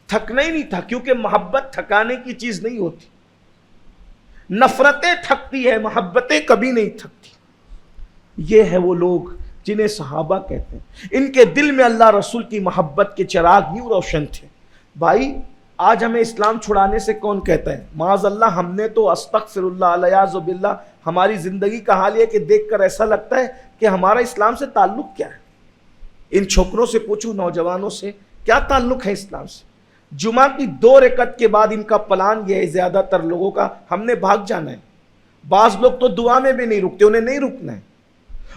تھکنا ہی نہیں تھا، کیونکہ محبت تھکانے کی چیز نہیں ہوتی۔ نفرتیں تھکتی ہے، محبتیں کبھی نہیں تھکتی۔ یہ ہے وہ لوگ جنہیں صحابہ کہتے ہیں، ان کے دل میں اللہ رسول کی محبت کے چراغ یوں روشن تھے۔ بھائی آج ہمیں اسلام چھڑانے سے کون کہتا ہے؟ معاذ اللہ ہم نے تو استغفر اللہ الیاذ باللہ، ہماری زندگی کا حال یہ کہ دیکھ کر ایسا لگتا ہے کہ ہمارا اسلام سے تعلق کیا ہے۔ ان چھوکروں سے پوچھو، نوجوانوں سے، کیا تعلق ہے اسلام سے؟ جمعہ کی 2 رکعت کے بعد ان کا پلان یہ ہے، زیادہ تر لوگوں کا، ہم نے بھاگ جانا ہے۔ بعض لوگ تو دعا میں بھی نہیں رکتے، انہیں نہیں رکنا ہے،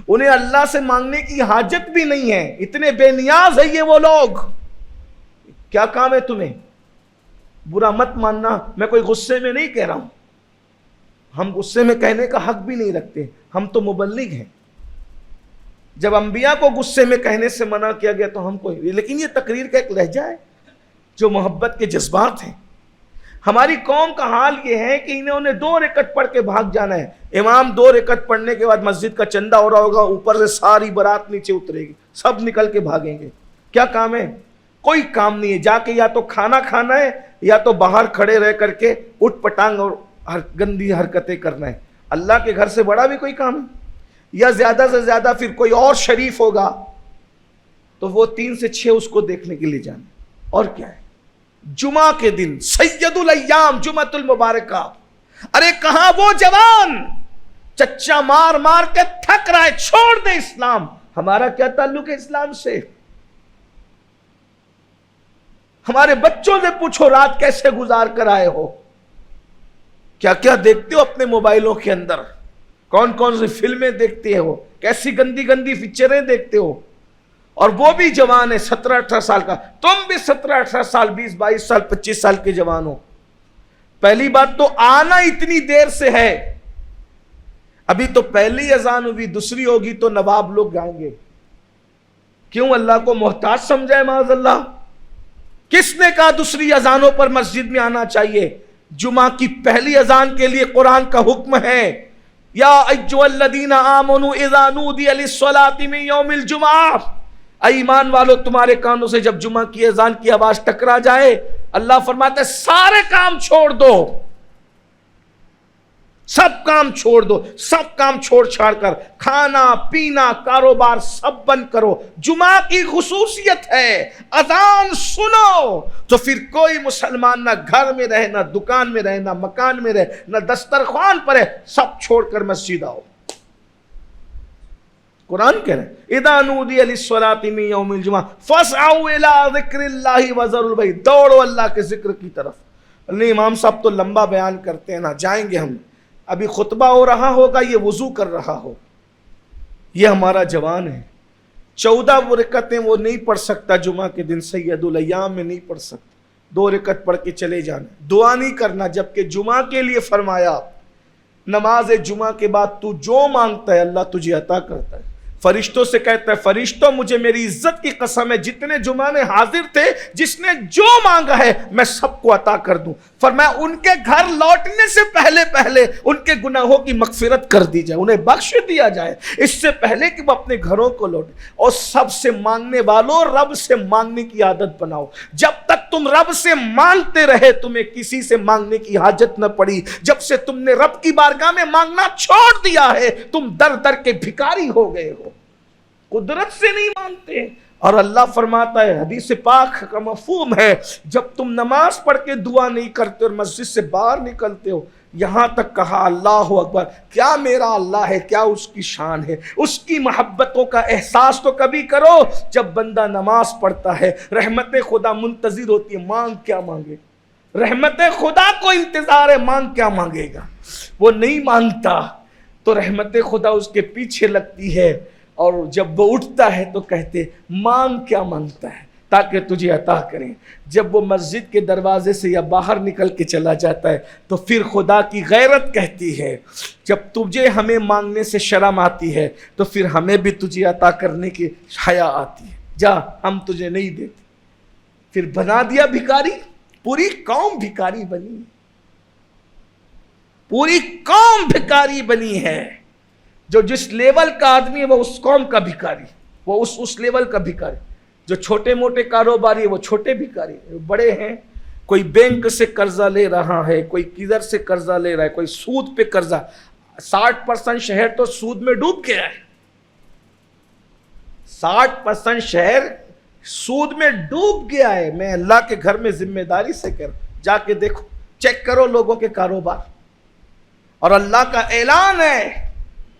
انہیں اللہ سے مانگنے کی حاجت بھی نہیں ہے، اتنے بے نیاز ہے یہ وہ لوگ۔ کیا کام ہے تمہیں؟ برا مت ماننا، میں کوئی غصے میں نہیں کہہ رہا ہوں، ہم غصے میں کہنے کا حق بھی نہیں رکھتے، ہم تو مبلغ ہیں۔ جب انبیاء کو غصے میں کہنے سے منع کیا گیا تو ہم کو، لیکن یہ تقریر کا ایک لہجہ ہے جو محبت کے جذبات ہیں۔ ہماری قوم کا حال یہ ہے کہ انہوں نے 2 رکعت پڑھ کے بھاگ جانا ہے۔ امام 2 رکعت پڑھنے کے بعد مسجد کا چندہ ہو رہا ہوگا، اوپر سے ساری بارات نیچے اترے گی، سب نکل کے بھاگیں گے۔ کیا کام ہے؟ کوئی کام نہیں ہے، جا کے یا تو کھانا کھانا ہے یا تو باہر کھڑے رہ کر کے اٹھ پٹانگ اور گندی حرکتیں کرنا ہے۔ اللہ کے گھر سے بڑا بھی کوئی کام ہے؟ یا زیادہ سے زیادہ پھر کوئی اور شریف ہوگا تو وہ 3 سے 6 اس کو دیکھنے کے لیے جانا، اور کیا ہے؟ جمعہ کے دن سید الایام، جمعۃ المبارکہ، ارے کہاں وہ جوان چچا مار مار کے تھک رہا ہے، چھوڑ دے اسلام۔ ہمارا کیا تعلق ہے اسلام سے؟ ہمارے بچوں سے پوچھو رات کیسے گزار کر آئے ہو، کیا کیا دیکھتے ہو اپنے موبائلوں کے اندر، کون کون سی فلمیں دیکھتے ہو، کیسی گندی گندی پکچریں دیکھتے ہو، اور وہ بھی جوان ہے 17-18 سال کا، تم بھی 17-18 سال، 20-22 سال، 25 سال کے جوان ہو۔ پہلی بات تو آنا اتنی دیر سے ہے، ابھی تو پہلی اذان ہوئی، دوسری ہوگی تو نواب لوگ گائیں گے۔ کیوں اللہ کو محتاج سمجھا ہے معاذ اللہ؟ کس نے کہا دوسری اذانوں پر مسجد میں آنا چاہیے؟ جمعہ کی پہلی اذان کے لیے قرآن کا حکم ہے، یا ایھا الذین آمنوا اذا نودی للصلاۃ من یوم الجمعہ، اے ایمان والو تمہارے کانوں سے جب جمعہ کی اذان کی آواز ٹکرا جائے، اللہ فرماتا ہے سارے کام چھوڑ دو، سب کام چھوڑ دو، سب کام چھوڑ چھاڑ کر کھانا پینا کاروبار سب بند کرو۔ جمعہ کی خصوصیت ہے اذان سنو تو پھر کوئی مسلمان نہ گھر میں رہے، نہ دکان میں رہے، نہ مکان میں رہے، نہ دسترخوان پر ہے، سب چھوڑ کر مسجد آؤ۔ قرآن کہہ رہے ہیں اذا نودی للصلاۃ من یوم الجمعہ فاسعوا الی ذکر اللہ وذروا البیع، دوڑو اللہ کے ذکر کی طرف۔ نہیں امام صاحب تو لمبا بیان کرتے ہیں نا، جائیں گے ہم، ابھی خطبہ ہو رہا ہوگا، یہ وضو کر رہا ہو، یہ ہمارا جوان ہے، 14 وہ رکعتیں وہ نہیں پڑھ سکتا جمعہ کے دن، سید الایام میں نہیں پڑھ سکتا، 2 رکعت پڑھ کے چلے جانا، دعا نہیں کرنا، جبکہ جمعہ کے لیے فرمایا نماز جمعہ کے بعد تو جو مانگتا ہے اللہ تجھے عطا کرتا ہے۔ فرشتوں سے کہتا ہے فرشتوں مجھے میری عزت کی قسم ہے جتنے جمعہ میں حاضر تھے جس نے جو مانگا ہے میں سب کو عطا کر دوں۔ فرمایا ان کے گھر لوٹنے سے پہلے پہلے ان کے گناہوں کی مغفرت کر دی جائے، انہیں بخش دیا جائے اس سے پہلے کہ وہ اپنے گھروں کو لوٹے۔ اور سب سے مانگنے والوں رب سے مانگنے کی عادت بناؤ، جب تک تم رب سے مانگتے رہے تمہیں کسی سے مانگنے کی حاجت نہ پڑی، جب سے تم نے رب کی بارگاہ میں مانگنا چھوڑ دیا ہے تم در در کے بھکاری ہو گئے ہو، قدرت سے نہیں مانگتے۔ اور اللہ فرماتا ہے حدیث پاک کا مفہوم ہے جب تم نماز پڑھ کے دعا نہیں کرتے اور مسجد سے باہر نکلتے ہو، یہاں تک کہا اللہ اکبر، کیا میرا اللہ ہے، کیا اس کی شان ہے، اس کی محبتوں کا احساس تو کبھی کرو۔ جب بندہ نماز پڑھتا ہے رحمت خدا منتظر ہوتی ہے، مانگ کیا مانگے، رحمت خدا کو انتظار ہے، مانگ کیا مانگے گا، وہ نہیں مانگتا تو رحمت خدا اس کے پیچھے لگتی ہے، اور جب وہ اٹھتا ہے تو کہتے مانگ کیا مانگتا ہے تاکہ تجھے عطا کریں۔ جب وہ مسجد کے دروازے سے یا باہر نکل کے چلا جاتا ہے تو پھر خدا کی غیرت کہتی ہے جب تجھے ہمیں مانگنے سے شرم آتی ہے تو پھر ہمیں بھی تجھے عطا کرنے کی حیا آتی ہے، جا ہم تجھے نہیں دیتے۔ پھر بنا دیا بھکاری، پوری قوم بھکاری بنی، پوری قوم بھکاری بنی ہے۔ جو جس لیول کا آدمی ہے وہ اس قوم کا بھکاری، وہ اس لیول کا بھکاری۔ جو چھوٹے موٹے کاروباری ہے وہ چھوٹے بھکاری ہیں، بڑے ہیں کوئی بینک سے قرضہ لے رہا ہے، کوئی کدھر سے قرضہ لے رہا ہے، کوئی سود پہ قرضہ۔ 60% شہر تو سود میں ڈوب گیا ہے، 60% شہر سود میں ڈوب گیا ہے۔ میں اللہ کے گھر میں ذمہ داری سے کہہ رہا ہوں، جا کے دیکھو، چیک کرو لوگوں کے کاروبار، اور اللہ کا اعلان ہے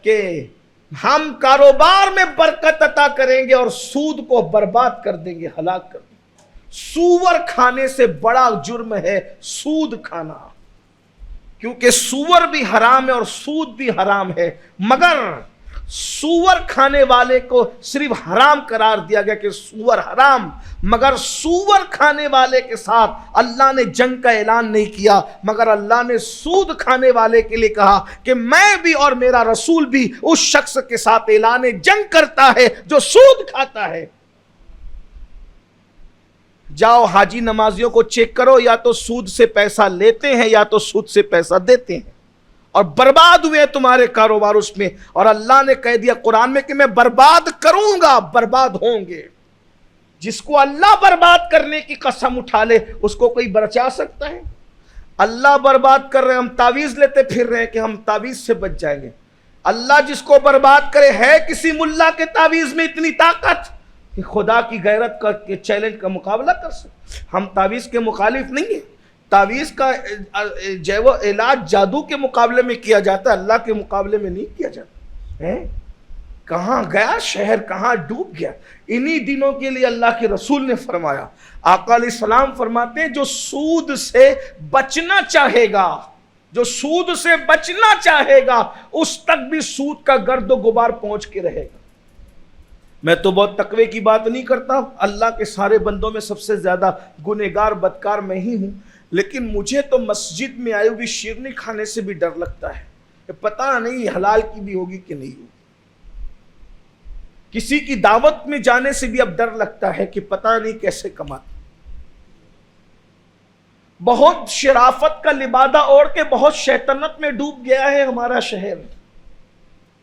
کہ ہم کاروبار میں برکت عطا کریں گے اور سود کو برباد کر دیں گے، ہلاک کر دیں گے۔ سور کھانے سے بڑا جرم ہے سود کھانا، کیونکہ سور بھی حرام ہے اور سود بھی حرام ہے، مگر سور کھانے والے کو صرف حرام قرار دیا گیا کہ سور حرام، مگر سور کھانے والے کے ساتھ اللہ نے جنگ کا اعلان نہیں کیا، مگر اللہ نے سود کھانے والے کے لیے کہا کہ میں بھی اور میرا رسول بھی اس شخص کے ساتھ اعلان جنگ کرتا ہے جو سود کھاتا ہے۔ جاؤ حاجی نمازیوں کو چیک کرو، یا تو سود سے پیسہ لیتے ہیں یا تو سود سے پیسہ دیتے ہیں، اور برباد ہوئے تمہارے کاروبار اس میں، اور اللہ نے کہہ دیا قرآن میں کہ میں برباد کروں گا، برباد ہوں گے۔ جس کو اللہ برباد کرنے کی قسم اٹھا لے اس کو کوئی بچا سکتا ہے؟ اللہ برباد کر رہے ہیں، ہم تعویذ لیتے پھر رہے ہیں کہ ہم تعویذ سے بچ جائیں گے۔ اللہ جس کو برباد کرے، ہے کسی ملا کے تعویذ میں اتنی طاقت کہ خدا کی غیرت کا چیلنج کا مقابلہ کر سکے؟ ہم تعویذ کے مخالف نہیں ہیں، تعویذ کا علاج جادو کے مقابلے میں کیا جاتا ہے، اللہ کے مقابلے میں نہیں کیا جاتا ہے۔ کہاں گیا شہر، کہاں ڈوب گیا۔ انہی دنوں کے لیے اللہ کے رسول نے فرمایا، آقا علیہ السلام فرماتے ہیں جو سود سے بچنا چاہے گا، جو سود سے بچنا چاہے گا اس تک بھی سود کا گرد و غبار پہنچ کے رہے گا۔ میں تو بہت تقوی کی بات نہیں کرتا، اللہ کے سارے بندوں میں سب سے زیادہ گنہگار بدکار میں ہی ہوں، لیکن مجھے تو مسجد میں آئی ہوئی شیرنی کھانے سے بھی ڈر لگتا ہے کہ پتہ نہیں حلال کی بھی ہوگی کہ نہیں ہوگی۔ کسی کی دعوت میں جانے سے بھی اب ڈر لگتا ہے کہ پتہ نہیں کیسے کماتے۔ بہت شرافت کا لبادہ اوڑھ کے بہت شیطنت میں ڈوب گیا ہے ہمارا شہر،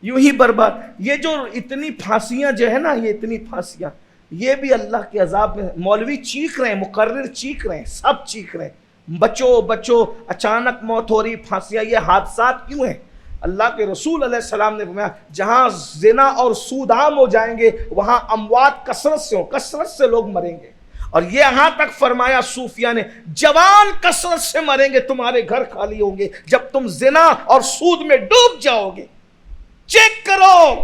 یوں ہی برباد۔ یہ جو اتنی پھانسیاں جو ہے نا، یہ اتنی پھانسیاں، یہ بھی اللہ کے عذاب میں۔ مولوی چیخ رہے ہیں، مقرر چیخ رہے ہیں، سب چیخ رہے ہیں، بچو بچو، اچانک موت ہو رہی، پھانسیاں، یہ حادثات کیوں ہیں؟ اللہ کے رسول علیہ السلام نے فرمایا جہاں زنا اور سود عام ہو جائیں گے وہاں اموات کثرت سے لوگ مریں گے، اور یہ یہاں تک فرمایا صوفیہ نے جوان کثرت سے مریں گے، تمہارے گھر خالی ہوں گے جب تم زنا اور سود میں ڈوب جاؤ گے۔ چیک کرو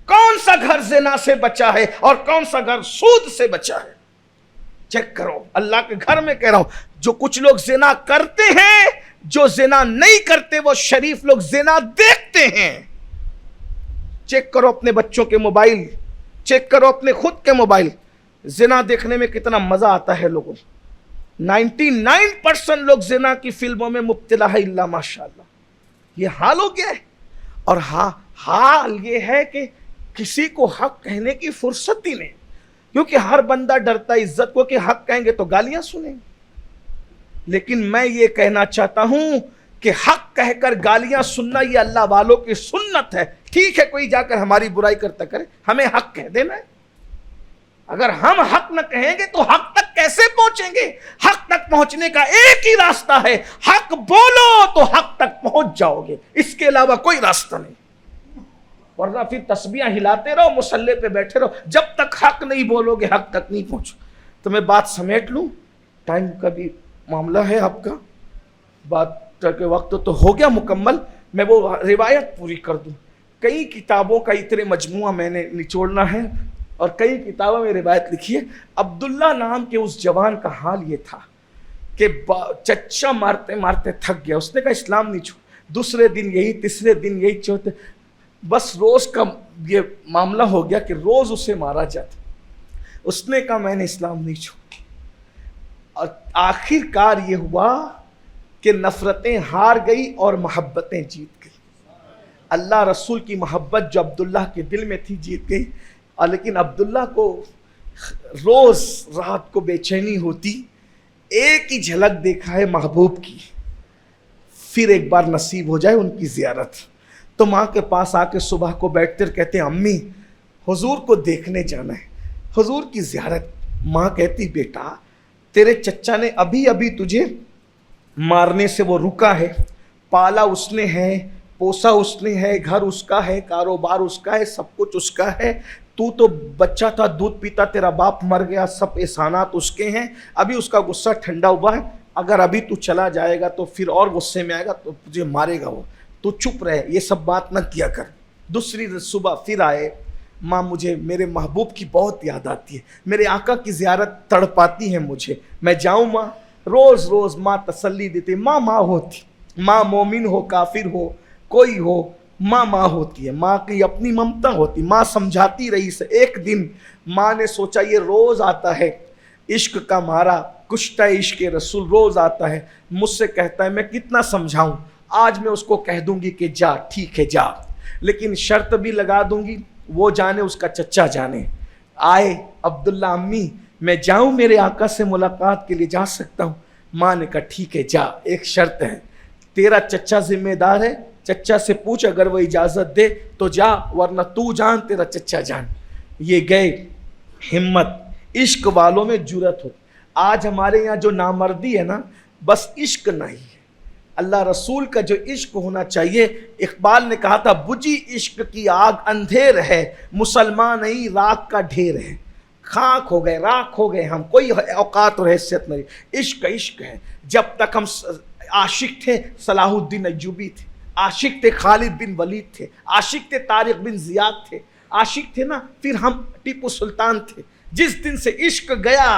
کون سا گھر زنا سے بچا ہے اور کون سا گھر سود سے بچا ہے، چیک کرو۔ اللہ کے گھر میں کہہ رہا ہوں، جو کچھ لوگ زنا کرتے ہیں، جو زنا نہیں کرتے وہ شریف لوگ زنا دیکھتے ہیں۔ چیک کرو اپنے بچوں کے موبائل، چیک کرو اپنے خود کے موبائل، زنا دیکھنے میں کتنا مزہ آتا ہے لوگوں۔ 99% لوگ زنا کی فلموں میں مبتلا ہے الا ماشاءاللہ۔ یہ حال ہو گیا ہے، اور حال یہ ہے کہ کسی کو حق کہنے کی فرصت ہی نہیں، کیونکہ ہر بندہ ڈرتا ہے عزت کو کہ حق کہیں گے تو گالیاں سنیں گے۔ لیکن میں یہ کہنا چاہتا ہوں کہ حق کہہ کر گالیاں سننا یہ اللہ والوں کی سنت ہے۔ ٹھیک ہے کوئی جا کر ہماری برائی کرتا کرے، ہمیں حق کہہ دینا ہے۔ اگر ہم حق نہ کہیں گے تو حق تک کیسے پہنچیں گے؟ حق تک پہنچنے کا ایک ہی راستہ ہے، حق بولو تو حق تک پہنچ جاؤ گے، اس کے علاوہ کوئی راستہ نہیں۔ ورنہ پھر تسبیحاں ہلاتے رہو، مصلی پہ بیٹھے رہو، جب تک حق نہیں بولو گے حق تک نہیں پہنچو۔ تو میں بات سمیٹ لوں، ٹائم کا بھی معاملہ ہے آپ کا، بات کے وقت تو ہو گیا مکمل، میں وہ روایت پوری کر دوں۔ کئی کتابوں کا اتنے مجموعہ میں نے نچوڑنا ہے، اور کئی کتابوں میں روایت لکھی ہے۔ عبداللہ نام کے اس جوان کا حال یہ تھا کہ چچا مارتے مارتے تھک گیا، اس نے کہا اسلام نہیں چھوڑ، دوسرے دن یہی، تیسرے دن یہی، چوتھے، بس روز کا یہ معاملہ ہو گیا کہ روز اسے مارا جاتا۔ اس نے کہا میں نے اسلام نہیں چھوڑا، اور آخر کار یہ ہوا کہ نفرتیں ہار گئی اور محبتیں جیت گئی۔ اللہ رسول کی محبت جو عبداللہ کے دل میں تھی جیت گئی، اور لیکن عبداللہ کو روز رات کو بے چینی ہوتی، ایک ہی جھلک دیکھا ہے محبوب کی، پھر ایک بار نصیب ہو جائے ان کی زیارت، تو ماں کے پاس آ کے صبح کو بیٹھتے کہتے ہیں امی حضور کو دیکھنے جانا ہے، حضور کی زیارت۔ ماں کہتی بیٹا تیرے چچا نے ابھی ابھی تجھے مارنے سے وہ رکا ہے، پالا اس نے ہے، پوسا اس نے ہے، گھر اس کا ہے، کاروبار اس کا ہے، سب کچھ اس کا ہے، تو بچہ تھا دودھ پیتا، تیرا باپ مر گیا، سب احسانات اس کے ہیں، ابھی اس کا غصہ ٹھنڈا ہوا ہے، اگر ابھی تو چلا جائے گا تو پھر اور غصے میں آئے گا تو تجھے مارے گا وہ، تو چپ رہے، یہ سب بات نہ کیا کر۔ دوسری صبح پھر آئے، ماں مجھے میرے محبوب کی بہت یاد آتی ہے، میرے آقا کی زیارت تڑپاتی ہے مجھے، میں جاؤں ماں؟ روز روز ماں تسلی دیتی، ماں ہوتی، ماں مومن ہو کافر ہو کوئی ہو، ماں ہوتی ہے، ماں کی اپنی ممتا ہوتی، ماں سمجھاتی رہی سے۔ ایک دن ماں نے سوچا یہ روز آتا ہے، عشق کا مارا کشتہ عشق رسول روز آتا ہے، مجھ سے کہتا ہے میں کتنا سمجھاؤں، آج میں اس کو کہہ دوں گی کہ جا، ٹھیک ہے جا، لیکن شرط بھی لگا دوں گی، وہ جانے اس کا چچا جانے۔ آئے عبداللہ امی میں جاؤں میرے آقا سے ملاقات کے لیے، جا سکتا ہوں؟ ماں نے کہا ٹھیک ہے جا، ایک شرط ہے، تیرا چچا ذمہ دار ہے، چچا سے پوچھ، اگر وہ اجازت دے تو جا، ورنہ تو جان تیرا چچا جان۔ یہ گئے، ہمت، عشق والوں میں جرأت ہوتی۔ آج ہمارے یہاں جو نامردی ہے نا، بس عشق نہیں ہے، اللہ رسول کا جو عشق ہونا چاہیے۔ اقبال نے کہا تھا بجھی عشق کی آگ اندھیر ہے، مسلمان نہیں راکھ کا ڈھیر ہے۔ خاک ہو گئے، راکھ ہو گئے ہم، کوئی اوقات اور حیثیت نہیں۔ عشق عشق ہے، جب تک ہم عاشق تھے صلاح الدین ایوبی تھے، عاشق تھے خالد بن ولید تھے، عاشق تھے طارق بن زیاد تھے، عاشق تھے نا، پھر ہم ٹیپو سلطان تھے۔ جس دن سے عشق گیا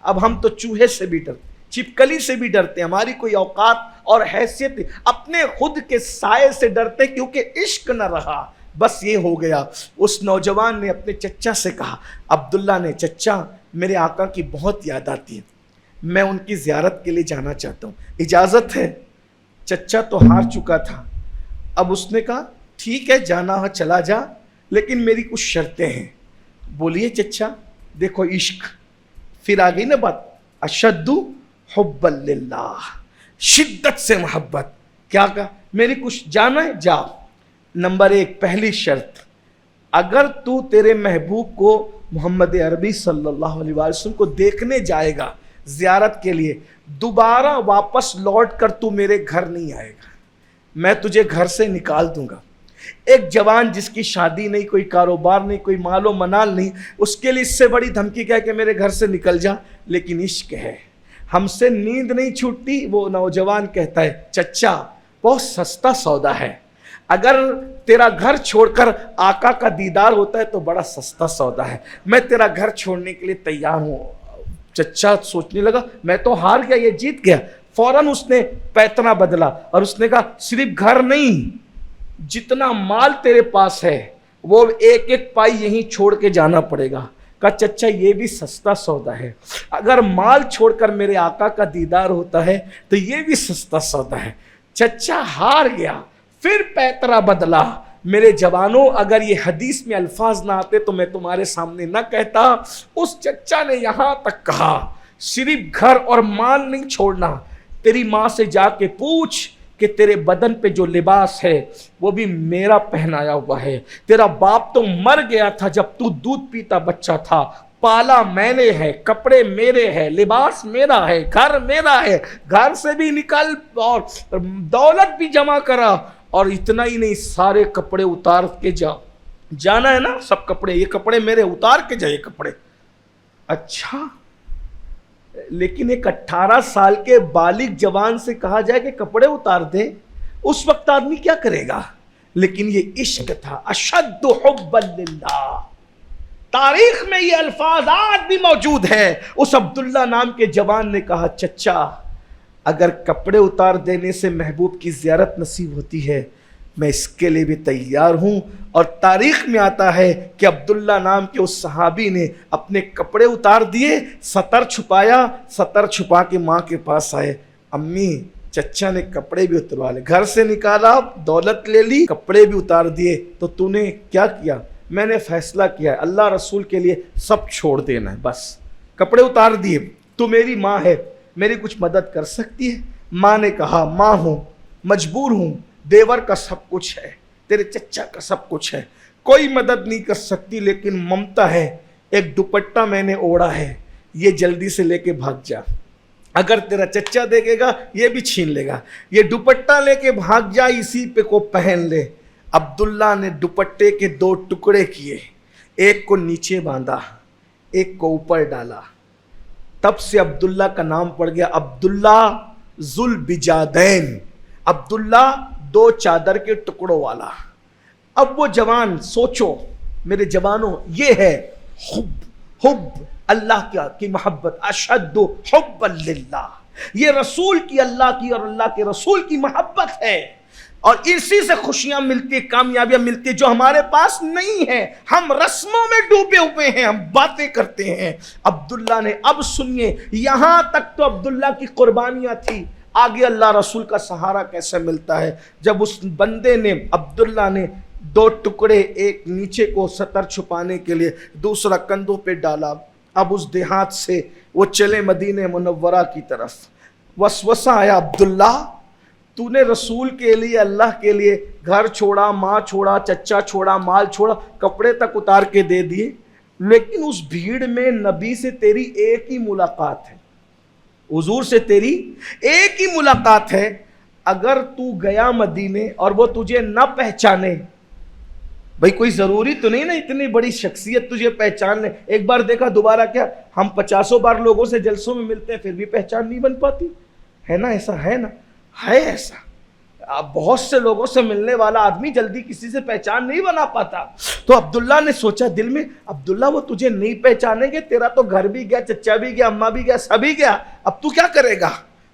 اب ہم تو چوہے سے بھی ڈرتے، چھپکلی سے بھی ڈرتے، ہماری کوئی اوقات اور حیثیت، اپنے خود کے سائے سے ڈرتے کیونکہ عشق نہ رہا، بس یہ ہو گیا۔ اس نوجوان نے اپنے چچا سے کہا، عبداللہ نے، چچا میرے آقا کی بہت یاد آتی ہے، میں ان کی زیارت کے لیے جانا چاہتا ہوں، اجازت ہے؟ چچا تو ہار چکا تھا، اب اس نے کہا ٹھیک ہے جانا ہے چلا جا، لیکن میری کچھ شرطیں ہیں۔ بولیے چچا؟ دیکھو عشق، پھر آ گئی نا بات، اشد حب للہ، شدت سے محبت۔ کیا کہا؟ میری کچھ جانا ہے جا۔ نمبر 1 پہلی شرط، اگر تو تیرے محبوب کو محمد عربی صلی اللہ علیہ وسلم کو دیکھنے جائے گا، زیارت کے لیے، دوبارہ واپس لوٹ کر تو میرے گھر نہیں آئے گا، میں تجھے گھر سے نکال دوں گا۔ ایک جوان جس کی شادی نہیں، کوئی کاروبار نہیں، کوئی مال و منال نہیں، اس کے لیے اس سے بڑی دھمکی کیا ہے کہ میرے گھر سے نکل جا، لیکن عشق ہے، ہم سے نیند نہیں چھوٹتی۔ وہ نوجوان کہتا ہے چچا بہت سستا سودا ہے، اگر تیرا گھر چھوڑ کر آقا کا دیدار ہوتا ہے تو بڑا سستا سودا ہے، میں تیرا گھر چھوڑنے کے لیے تیار ہوں۔ چچا سوچنے لگا میں تو ہار گیا، یہ جیت گیا۔ فوراً اس نے پیتنا بدلا اور اس نے کہا صرف گھر نہیں، جتنا مال تیرے پاس ہے وہ ایک ایک پائی یہیں چھوڑ کے جانا پڑے گا۔ کہا چچا یہ بھی سستا سودا ہے، اگر مال چھوڑ کر میرے آقا کا دیدار ہوتا ہے تو یہ بھی سستا سودا ہے۔ چچا ہار گیا، پھر پیترا بدلا، میرے جوانوں اگر یہ حدیث میں الفاظ نہ آتے تو میں تمہارے سامنے نہ کہتا۔ اس چچا نے یہاں تک کہا صرف گھر اور مال نہیں چھوڑنا، تیری ماں سے جا کے پوچھ کہ تیرے بدن پہ جو لباس ہے وہ بھی میرا پہنایا ہوا ہے، تیرا باپ تو مر گیا تھا جب تو دودھ پیتا بچہ تھا، پالا میں نے ہے، کپڑے میرے ہیں، لباس میرا ہے، گھر میرا ہے، گھر سے بھی نکل اور دولت بھی جمع کرا، اور اتنا ہی نہیں سارے کپڑے اتار کے جانا ہے نا، سب کپڑے، یہ کپڑے میرے، اتار کے جا یہ کپڑے۔ اچھا لیکن ایک 18 سال کے بالغ جوان سے کہا جائے کہ کپڑے اتار دے، اس وقت آدمی کیا کرے گا؟ لیکن یہ عشق تھا، اشد حبا للہ۔ تاریخ میں یہ الفاظ آج بھی موجود ہے۔ اس عبداللہ نام کے جوان نے کہا چچا اگر کپڑے اتار دینے سے محبوب کی زیارت نصیب ہوتی ہے میں اس کے لیے بھی تیار ہوں۔ اور تاریخ میں آتا ہے کہ عبداللہ نام کے اس صحابی نے اپنے کپڑے اتار دیے، سطر چھپایا، سطر چھپا کے ماں کے پاس آئے، امی چچا نے کپڑے بھی اتروا لے، گھر سے نکالا، دولت لے لی، کپڑے بھی اتار دیے، تو نے کیا کیا؟ میں نے فیصلہ کیا ہے اللہ رسول کے لیے سب چھوڑ دینا ہے، بس کپڑے اتار دیے، تو میری ماں ہے، میری کچھ مدد کر سکتی ہے؟ ماں نے کہا ماں ہوں، مجبور ہوں، دیور کا سب کچھ ہے، تیرے چچا کا سب کچھ ہے، کوئی مدد نہیں کر سکتی، لیکن ممتا ہے، ایک دوپٹہ میں نے اوڑھا ہے، یہ جلدی سے لے کے بھاگ جا، اگر تیرا چچا دیکھے گا یہ بھی چھین لے گا، یہ دوپٹہ لے کے بھاگ جا، اسی پہ کو پہن لے۔ عبداللہ نے دوپٹے کے 2 ٹکڑے کیے، ایک کو نیچے باندھا، ایک کو اوپر ڈالا، تب سے عبداللہ کا نام پڑ گیا عبداللہ ذوالبجادین، عبداللہ 2 چادر کے ٹکڑوں والا۔ اب وہ جوان سوچو میرے جوانوں، یہ ہے حب اللہ کی محبت، اشد حبا للہ، یہ رسول کی، اللہ کی اور اللہ کے رسول کی محبت ہے، اور اسی سے خوشیاں ملتی، کامیابیاں ملتی جو ہمارے پاس نہیں ہیں، ہم رسموں میں ڈوبے ہوئے ہیں، ہم باتیں کرتے ہیں۔ عبداللہ نے، اب سنیے، یہاں تک تو عبداللہ کی قربانیاں تھی، آگے اللہ رسول کا سہارا کیسے ملتا ہے؟ جب اس بندے نے، عبداللہ نے 2 ٹکڑے، ایک نیچے کو سطر چھپانے کے لیے، دوسرا کندھوں پہ ڈالا، اب اس دیہات سے وہ چلے مدینہ منورہ کی طرف۔ وسوسہ آیا عبداللہ تو نے رسول کے لیے، اللہ کے لیے گھر چھوڑا، ماں چھوڑا، چچا چھوڑا، مال چھوڑا، کپڑے تک اتار کے دے دیے، لیکن اس بھیڑ میں نبی سے تیری ایک ہی ملاقات ہے، حضور سے تیری ایک ہی ملاقات ہے، اگر تو گیا مدینے اور وہ تجھے نہ پہچانے، بھئی کوئی ضروری تو نہیں نا اتنی بڑی شخصیت تجھے پہچان لے، ایک بار دیکھا دوبارہ کیا؟ ہم 50 بار لوگوں سے جلسوں میں ملتے ہیں پھر بھی پہچان نہیں بن پاتی ہے نا؟ ایسا ہے نا؟ ہے ایسا، بہت سے لوگوں سے ملنے والا آدمی جلدی کسی سے پہچان نہیں بنا پاتا۔ تو عبداللہ نے سوچا دل میں، عبداللہ وہ تجھے نہیں پہچانیں گے، تیرا تو گھر بھی گیا، چچا بھی گیا، اماں بھی گیا، سبھی گیا، اب تو کیا کرے گا؟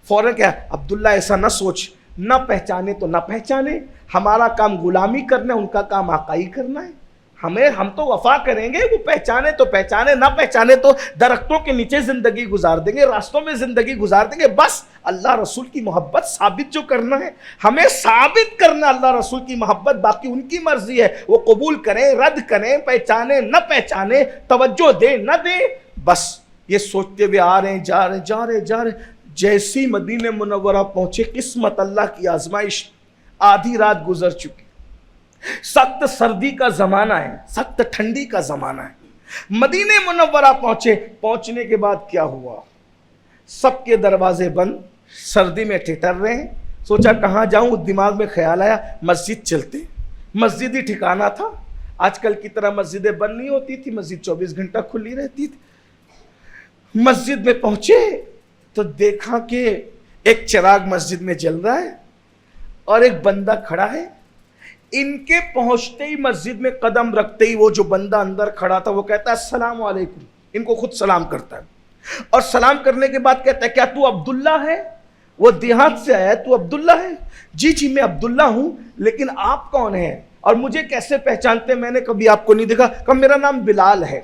فوراً کیا؟ عبداللہ ایسا نہ سوچ، نہ پہچانے تو نہ پہچانے، ہمارا کام غلامی کرنا ہے، ان کا کام آقائی کرنا ہے، ہم تو وفا کریں گے، وہ پہچانے تو پہچانے، نہ پہچانے تو درختوں کے نیچے زندگی گزار دیں گے، راستوں میں زندگی گزار دیں گے، بس اللہ رسول کی محبت ثابت جو کرنا ہے، ہمیں ثابت کرنا اللہ رسول کی محبت، باقی ان کی مرضی ہے، وہ قبول کریں، رد کریں، پہچانے نہ پہچانے، توجہ دیں نہ دیں، بس یہ سوچتے ہوئے آ رہے ہیں، جا رہے ہیں، جیسی مدینہ منورہ پہنچے، قسمت اللہ کی آزمائش، آدھی رات گزر چکی، سخت سردی کا زمانہ ہے، سخت ٹھنڈی کا زمانہ ہے، مدینہ منورہ پہنچے، پہنچنے کے بعد کیا ہوا؟ سب کے دروازے بند، سردی میں ٹھٹر رہے ہیں. سوچا کہاں جاؤں، دماغ میں خیال آیا مسجد چلتے. مسجد ہی ٹھکانا تھا. آج کل کی طرح مسجدیں بند نہیں ہوتی تھی، مسجد 24 گھنٹہ کھلی رہتی تھی. مسجد میں پہنچے تو دیکھا کہ ایک چراغ مسجد میں جل رہا ہے اور ایک بندہ کھڑا ہے. ان کے پہنچتے ہی مسجد میں قدم رکھتے ہی وہ جو بندہ اندر کھڑا تھا وہ کہتا ہے السلام علیکم. ان کو خود سلام کرتا ہے اور سلام کرنے کے بعد کہتا ہے کیا تو عبداللہ ہے؟ وہ دیہات سے آیا ہے، تو عبداللہ ہے؟ جی جی میں عبداللہ ہوں، لیکن آپ کون ہیں اور مجھے کیسے پہچانتے؟ میں نے کبھی آپ کو نہیں دیکھا. کہا میرا نام بلال ہے،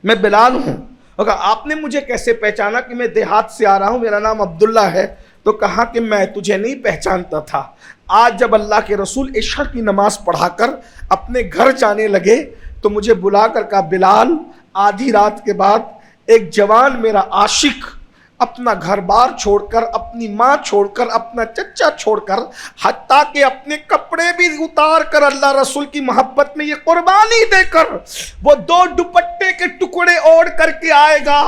میں بلال ہوں. اور کہا آپ نے مجھے کیسے پہچانا کہ میں دیہات سے آ رہا ہوں، میرا نام عبداللہ ہے؟ تو کہا کہ میں تجھے نہیں پہچانتا تھا. آج جب اللہ کے رسول عشق کی نماز پڑھا کر اپنے گھر جانے لگے تو مجھے بلا کر کہا بلال، آدھی رات کے بعد ایک جوان میرا عاشق اپنا گھر بار چھوڑ کر، اپنی ماں چھوڑ کر، اپنا چچا چھوڑ کر، حتیٰ کہ اپنے کپڑے بھی اتار کر اللہ رسول کی محبت میں یہ قربانی دے کر وہ 2 دوپٹے کے ٹکڑے اوڑھ کر کے آئے گا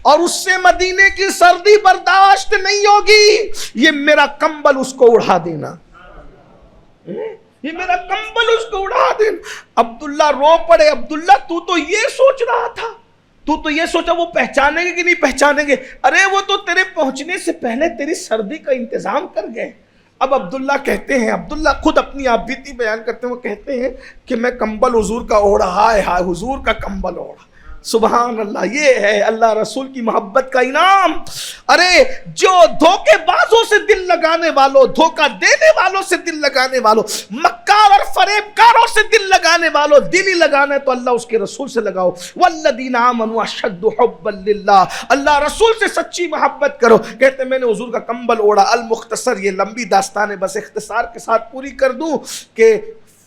اور اس سے مدینے کی سردی برداشت نہیں ہوگی. یہ میرا کمبل اس کو اڑا دینا، یہ میرا کمبل اس کو اڑا دینا. عبداللہ رو پڑے. عبداللہ تو یہ سوچ رہا تھا، تو یہ سوچا وہ پہچانیں گے کہ نہیں پہچانیں گے؟ ارے وہ تو تیرے پہنچنے سے پہلے تیری سردی کا انتظام کر گئے. اب عبداللہ کہتے ہیں، عبداللہ خود اپنی آپ بیتی بیان کرتے ہیں، وہ کہتے ہیں کہ میں کمبل حضور کا اوڑھا، ہائے ہائے حضور کا کمبل اوڑھا. سبحان اللہ، یہ ہے اللہ رسول کی محبت کا انعام. ارے جو دھوکے بازوں سے دل لگانے والوں، دھوکہ دینے والوں سے دل لگانے والوں، مکار اور فریب کاروں سے دل لگانے والوں، دل ہی لگانا ہے تو اللہ اس کے رسول سے لگاؤ. والذین آمنوا اشد حبا للہ، اللہ رسول سے سچی محبت کرو. کہتے ہیں میں نے حضور کا کمبل اوڑھا. المختصر، یہ لمبی داستان ہے، بس اختصار کے ساتھ پوری کر دوں کہ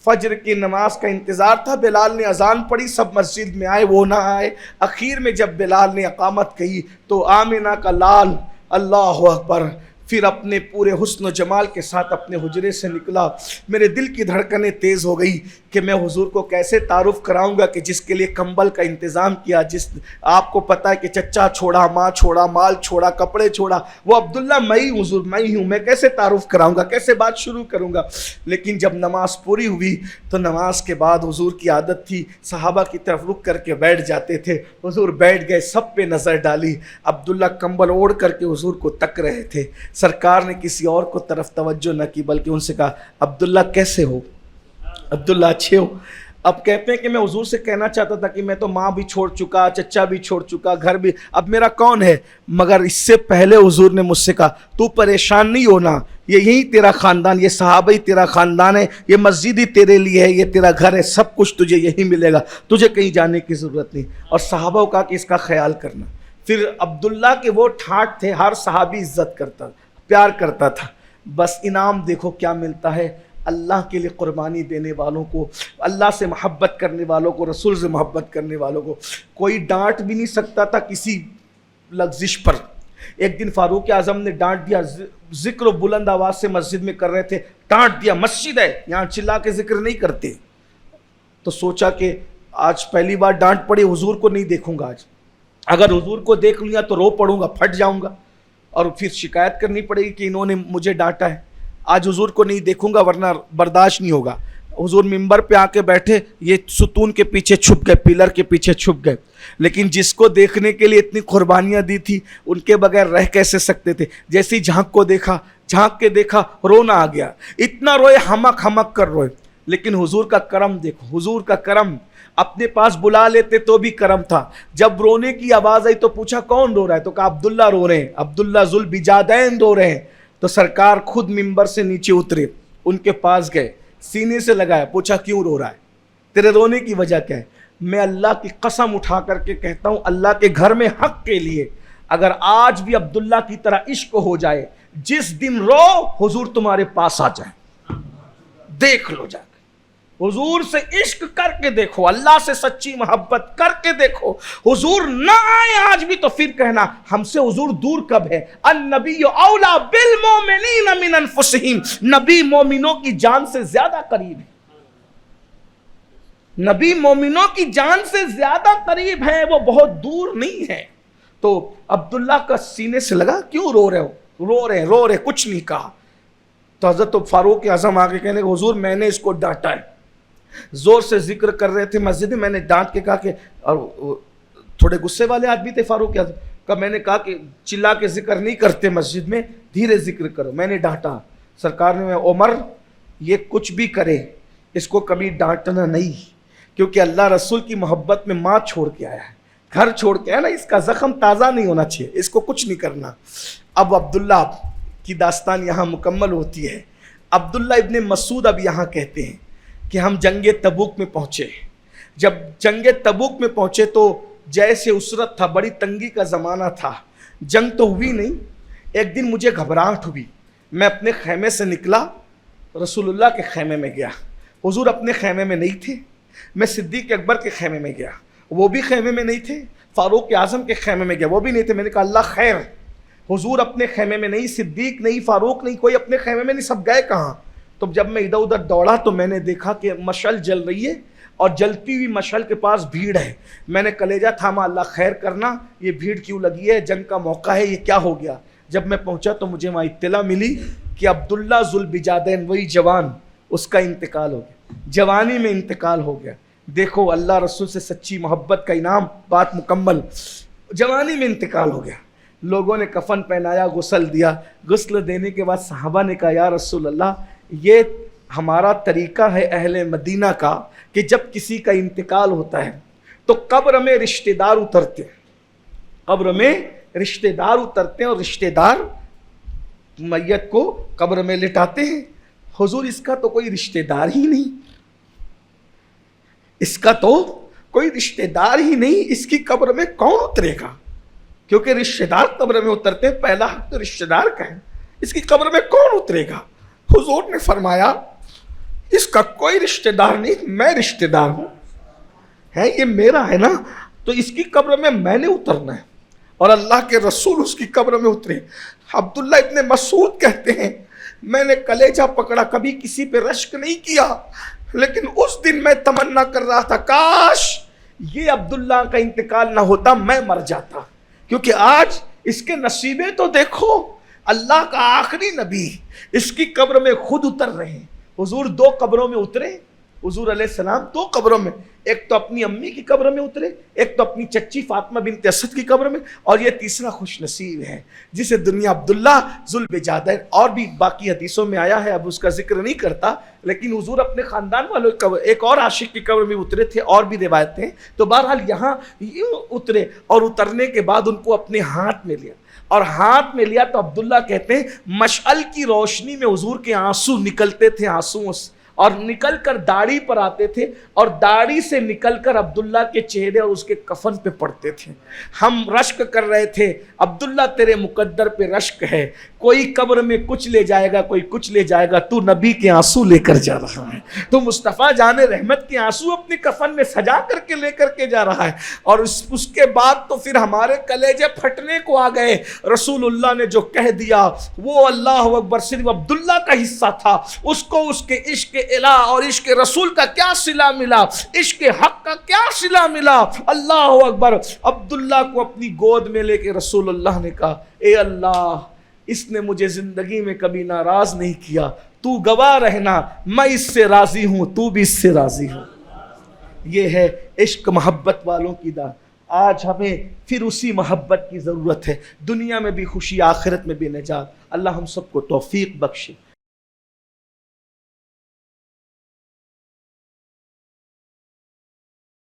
فجر کی نماز کا انتظار تھا. بلال نے اذان پڑھی، سب مسجد میں آئے، وہ نہ آئے. اخیر میں جب بلال نے اقامت کہی تو آمنہ کا لال اللہ اکبر پھر اپنے پورے حسن و جمال کے ساتھ اپنے حجرے سے نکلا. میرے دل کی دھڑکنیں تیز ہو گئی کہ میں حضور کو کیسے تعارف کراؤں گا کہ جس کے لیے کمبل کا انتظام کیا، جس آپ کو پتہ ہے کہ چچا چھوڑا، ماں چھوڑا، مال چھوڑا، کپڑے چھوڑا، وہ عبداللہ میں ہی حضور، میں ہی ہوں. میں کیسے تعارف کراؤں گا، کیسے بات شروع کروں گا؟ لیکن جب نماز پوری ہوئی تو نماز کے بعد حضور کی عادت تھی صحابہ کی طرف رک کر کے بیٹھ جاتے تھے. حضور بیٹھ گئے، سب پہ نظر ڈالی. عبداللہ کمبل اوڑھ کر کے حضور کو تک رہے تھے. سرکار نے کسی اور کو طرف توجہ نہ کی بلکہ ان سے کہا عبداللہ کیسے ہو، عبداللہ اچھے ہو؟ اب کہتے ہیں کہ میں حضور سے کہنا چاہتا تھا کہ میں تو ماں بھی چھوڑ چکا، چچا بھی چھوڑ چکا، گھر بھی، اب میرا کون ہے؟ مگر اس سے پہلے حضور نے مجھ سے کہا تو پریشان نہیں ہونا، یہ یہی تیرا خاندان، یہ صحابہ ہی تیرا خاندان ہے، یہ مسجد ہی تیرے لیے ہے، یہ تیرا گھر ہے، سب کچھ تجھے یہی ملے گا، تجھے کہیں جانے کی ضرورت نہیں. اور صحابہ کو کہا کہ اس کا خیال کرنا. پھر عبداللہ کے وہ ٹھاٹ تھے، ہر صحابی عزت کرتا، پیار کرتا تھا. بس انعام دیکھو کیا ملتا ہے اللہ کے لیے قربانی دینے والوں کو، اللہ سے محبت کرنے والوں کو، رسول سے محبت کرنے والوں کو. کوئی ڈانٹ بھی نہیں سکتا تھا کسی لغزش پر. ایک دن فاروق اعظم نے ڈانٹ دیا، ذکر و بلند آواز سے مسجد میں کر رہے تھے، ڈانٹ دیا، مسجد ہے یہاں چلا کے ذکر نہیں کرتے. تو سوچا کہ آج پہلی بار ڈانٹ پڑی، حضور کو نہیں دیکھوں گا آج، اگر حضور کو دیکھ لیا تو رو پڑوں گا، پھٹ جاؤں گا اور پھر شکایت کرنی پڑے گی کہ انہوں نے مجھے ڈانٹا ہے. آج حضور کو نہیں دیکھوں گا ورنہ برداشت نہیں ہوگا. حضور ممبر پہ آ کے بیٹھے، یہ ستون کے پیچھے چھپ گئے، پلر کے پیچھے چھپ گئے. لیکن جس کو دیکھنے کے لیے اتنی قربانیاں دی تھی ان کے بغیر رہ کیسے سکتے تھے؟ جیسے ہی جھانک کو دیکھا، جھانک کے دیکھا، رونا آ گیا. اتنا روئے، ہمک ہمک کر روئے. لیکن حضور کا کرم دیکھو، حضور کا کرم. اپنے پاس بلا لیتے تو بھی کرم تھا. جب رونے کی آواز آئی تو پوچھا کون رو رہا ہے؟ تو کہا عبداللہ رو رہے ہیں، عبداللہ ذوالبجادین رو رہے ہیں. تو سرکار خود ممبر سے نیچے اترے، ان کے پاس گئے، سینے سے لگایا، پوچھا کیوں رو رہا ہے، تیرے رونے کی وجہ کیا ہے؟ میں اللہ کی قسم اٹھا کر کے کہتا ہوں، اللہ کے گھر میں حق کے لیے اگر آج بھی عبداللہ کی طرح عشق ہو جائے، جس دن رو حضور تمہارے پاس آ جائے، دیکھ لو جا کے، حضور سے عشق کر کے دیکھو، اللہ سے سچی محبت کر کے دیکھو. حضور نہ آئے آج بھی تو پھر کہنا ہم سے حضور دور کب ہے. النبی اولا بالمؤمنین من انفسہم، نبی مومنوں کی جان سے زیادہ قریب ہے، نبی مومنوں کی جان سے زیادہ قریب ہے، وہ بہت دور نہیں ہے. تو عبداللہ کا سینے سے لگا کیوں رو رہے ہو؟ رو رہے کچھ نہیں کہا. تو حضرت فاروق اعظم آگے کہنے کہ حضور میں نے اس کو ڈانٹا ہے. زور سے ذکر کر رہے تھے مسجد میں, میں نے ڈانٹ کے کہا کہ, اور تھوڑے غصے والے آدمی تھے فاروق اعظم کا, میں نے کہا کہ چلا کے ذکر نہیں کرتے مسجد میں, دھیرے ذکر کرو. میں نے ڈانٹا. سرکار نے عمر یہ کچھ بھی کرے اس کو کبھی ڈانٹنا نہیں, کیونکہ اللہ رسول کی محبت میں ماں چھوڑ کے آیا ہے, گھر چھوڑ کے آیا نا, اس کا زخم تازہ نہیں ہونا چاہیے, اس کو کچھ نہیں کرنا. اب عبداللہ کی داستان یہاں مکمل ہوتی ہے. عبداللہ ابن مسعود اب یہاں کہتے ہیں کہ ہم جنگ تبوک میں پہنچے. جب جنگ تبوک میں پہنچے تو جیسے اسرت تھا, بڑی تنگی کا زمانہ تھا, جنگ تو ہوئی نہیں. ایک دن مجھے گھبراہٹ ہوئی, میں اپنے خیمے سے نکلا, رسول اللہ کے خیمے میں گیا. حضور اپنے خیمے میں نہیں تھے. میں صدیق اکبر کے خیمے میں گیا, وہ بھی خیمے میں نہیں تھے. فاروق اعظم کے خیمے میں گیا, وہ بھی نہیں تھے. میں نے کہا اللہ خیر, حضور اپنے خیمے میں نہیں, صدیق نہیں, فاروق نہیں, کوئی اپنے خیمے میں نہیں, سب گئے کہاں؟ تو جب میں ادھر ادھر دوڑا تو میں نے دیکھا کہ مشعل جل رہی ہے اور جلتی ہوئی مشعل کے پاس بھیڑ ہے. میں نے کلیجہ تھاما, اللہ خیر کرنا, یہ بھیڑ کیوں لگی ہے؟ جنگ کا موقع ہے, یہ کیا ہو گیا؟ جب میں پہنچا تو مجھے وہاں اطلاع ملی کہ عبداللہ ذوالبجادین, وہی جوان, اس کا انتقال ہو گیا, جوانی میں انتقال ہو گیا. دیکھو اللہ رسول سے سچی محبت کا انعام, بات مکمل. جوانی میں انتقال ہو گیا. لوگوں نے کفن پہنایا, غسل دیا. غسل دینے کے بعد صحابہ نے کہا یا رسول اللہ, یہ ہمارا طریقہ ہے اہل مدینہ کا کہ جب کسی کا انتقال ہوتا ہے تو قبر میں رشتہ دار اترتے ہیں, قبر میں رشتہ دار اترتے ہیں اور رشتہ دار میت کو قبر میں لٹاتے ہیں. حضور اس کا تو کوئی رشتہ دار ہی نہیں, اس کا تو کوئی رشتہ دار ہی نہیں, اس کی قبر میں کون اترے گا؟ کیونکہ رشتہ دار قبر میں اترتے ہیں, پہلا حق تو رشتہ دار کا ہے, اس کی قبر میں کون اترے گا؟ حضور نے فرمایا اس کا کوئی رشتہ دار نہیں, میں رشتہ دار ہوں, ہے یہ میرا ہے نا, تو اس کی قبر میں نے اترنا ہے. اور اللہ کے رسول اس کی قبر میں اترے. عبداللہ ابن مسعود کہتے ہیں میں نے کلیجہ پکڑا, کبھی کسی پہ رشک نہیں کیا, لیکن اس دن میں تمنا کر رہا تھا کاش یہ عبداللہ کا انتقال نہ ہوتا, میں مر جاتا. کیونکہ آج اس کے نصیبیں تو دیکھو, اللہ کا آخری نبی اس کی قبر میں خود اتر رہے ہیں. حضور دو قبروں میں اترے, حضور علیہ السلام دو قبروں میں, ایک تو اپنی امی کی قبر میں اترے, ایک تو اپنی چچی فاطمہ بنت اسد کی قبر میں, اور یہ تیسرا خوش نصیب ہے جسے دنیا عبداللہ ذوالبجادین. اور بھی باقی حدیثوں میں آیا ہے, اب اس کا ذکر نہیں کرتا, لیکن حضور اپنے خاندان والوں ایک اور عاشق کی قبر میں اترے تھے, اور بھی روایتیں ہیں. تو بہرحال یہاں اترے, اور اترنے کے بعد ان کو اپنے ہاتھ میں لیا, اور ہاتھ میں لیا تو عبداللہ کہتے ہیں مشعل کی روشنی میں حضور کے آنسو نکلتے تھے, آنسو اور نکل کر داڑھی پر آتے تھے, اور داڑھی سے نکل کر عبداللہ کے چہرے اور اس کے کفن پہ پڑتے تھے. ہم رشک کر رہے تھے, عبداللہ تیرے مقدر پہ رشک ہے, کوئی قبر میں کچھ لے جائے گا, کوئی کچھ لے جائے گا, تو نبی کے آنسو لے کر جا رہا ہے, تو مصطفیٰ جان رحمت کے آنسو اپنی کفن میں سجا کر کے لے کر کے جا رہا ہے. اور اس کے بعد تو پھر ہمارے کلیجے پھٹنے کو آ گئے. رسول اللہ نے جو کہہ دیا وہ اللہ اکبر صرف عبداللہ کا حصہ تھا, اس کو اس کے عشق الہ اور عشق رسول کا کیا صلہ ملا, عشق حق کا کیا صلہ ملا. اللہ اکبر. عبداللہ کو اپنی گود میں لے کے رسول اللہ نے کہا اے اللہ, اس نے مجھے زندگی میں کبھی ناراض نہیں کیا, تو گواہ رہنا میں اس سے راضی ہوں, تو بھی اس سے راضی ہوں. یہ ہے عشق محبت والوں کی داد. آج ہمیں پھر اسی محبت کی ضرورت ہے, دنیا میں بھی خوشی, آخرت میں بھی نجات. اللہ ہم سب کو توفیق بخشے.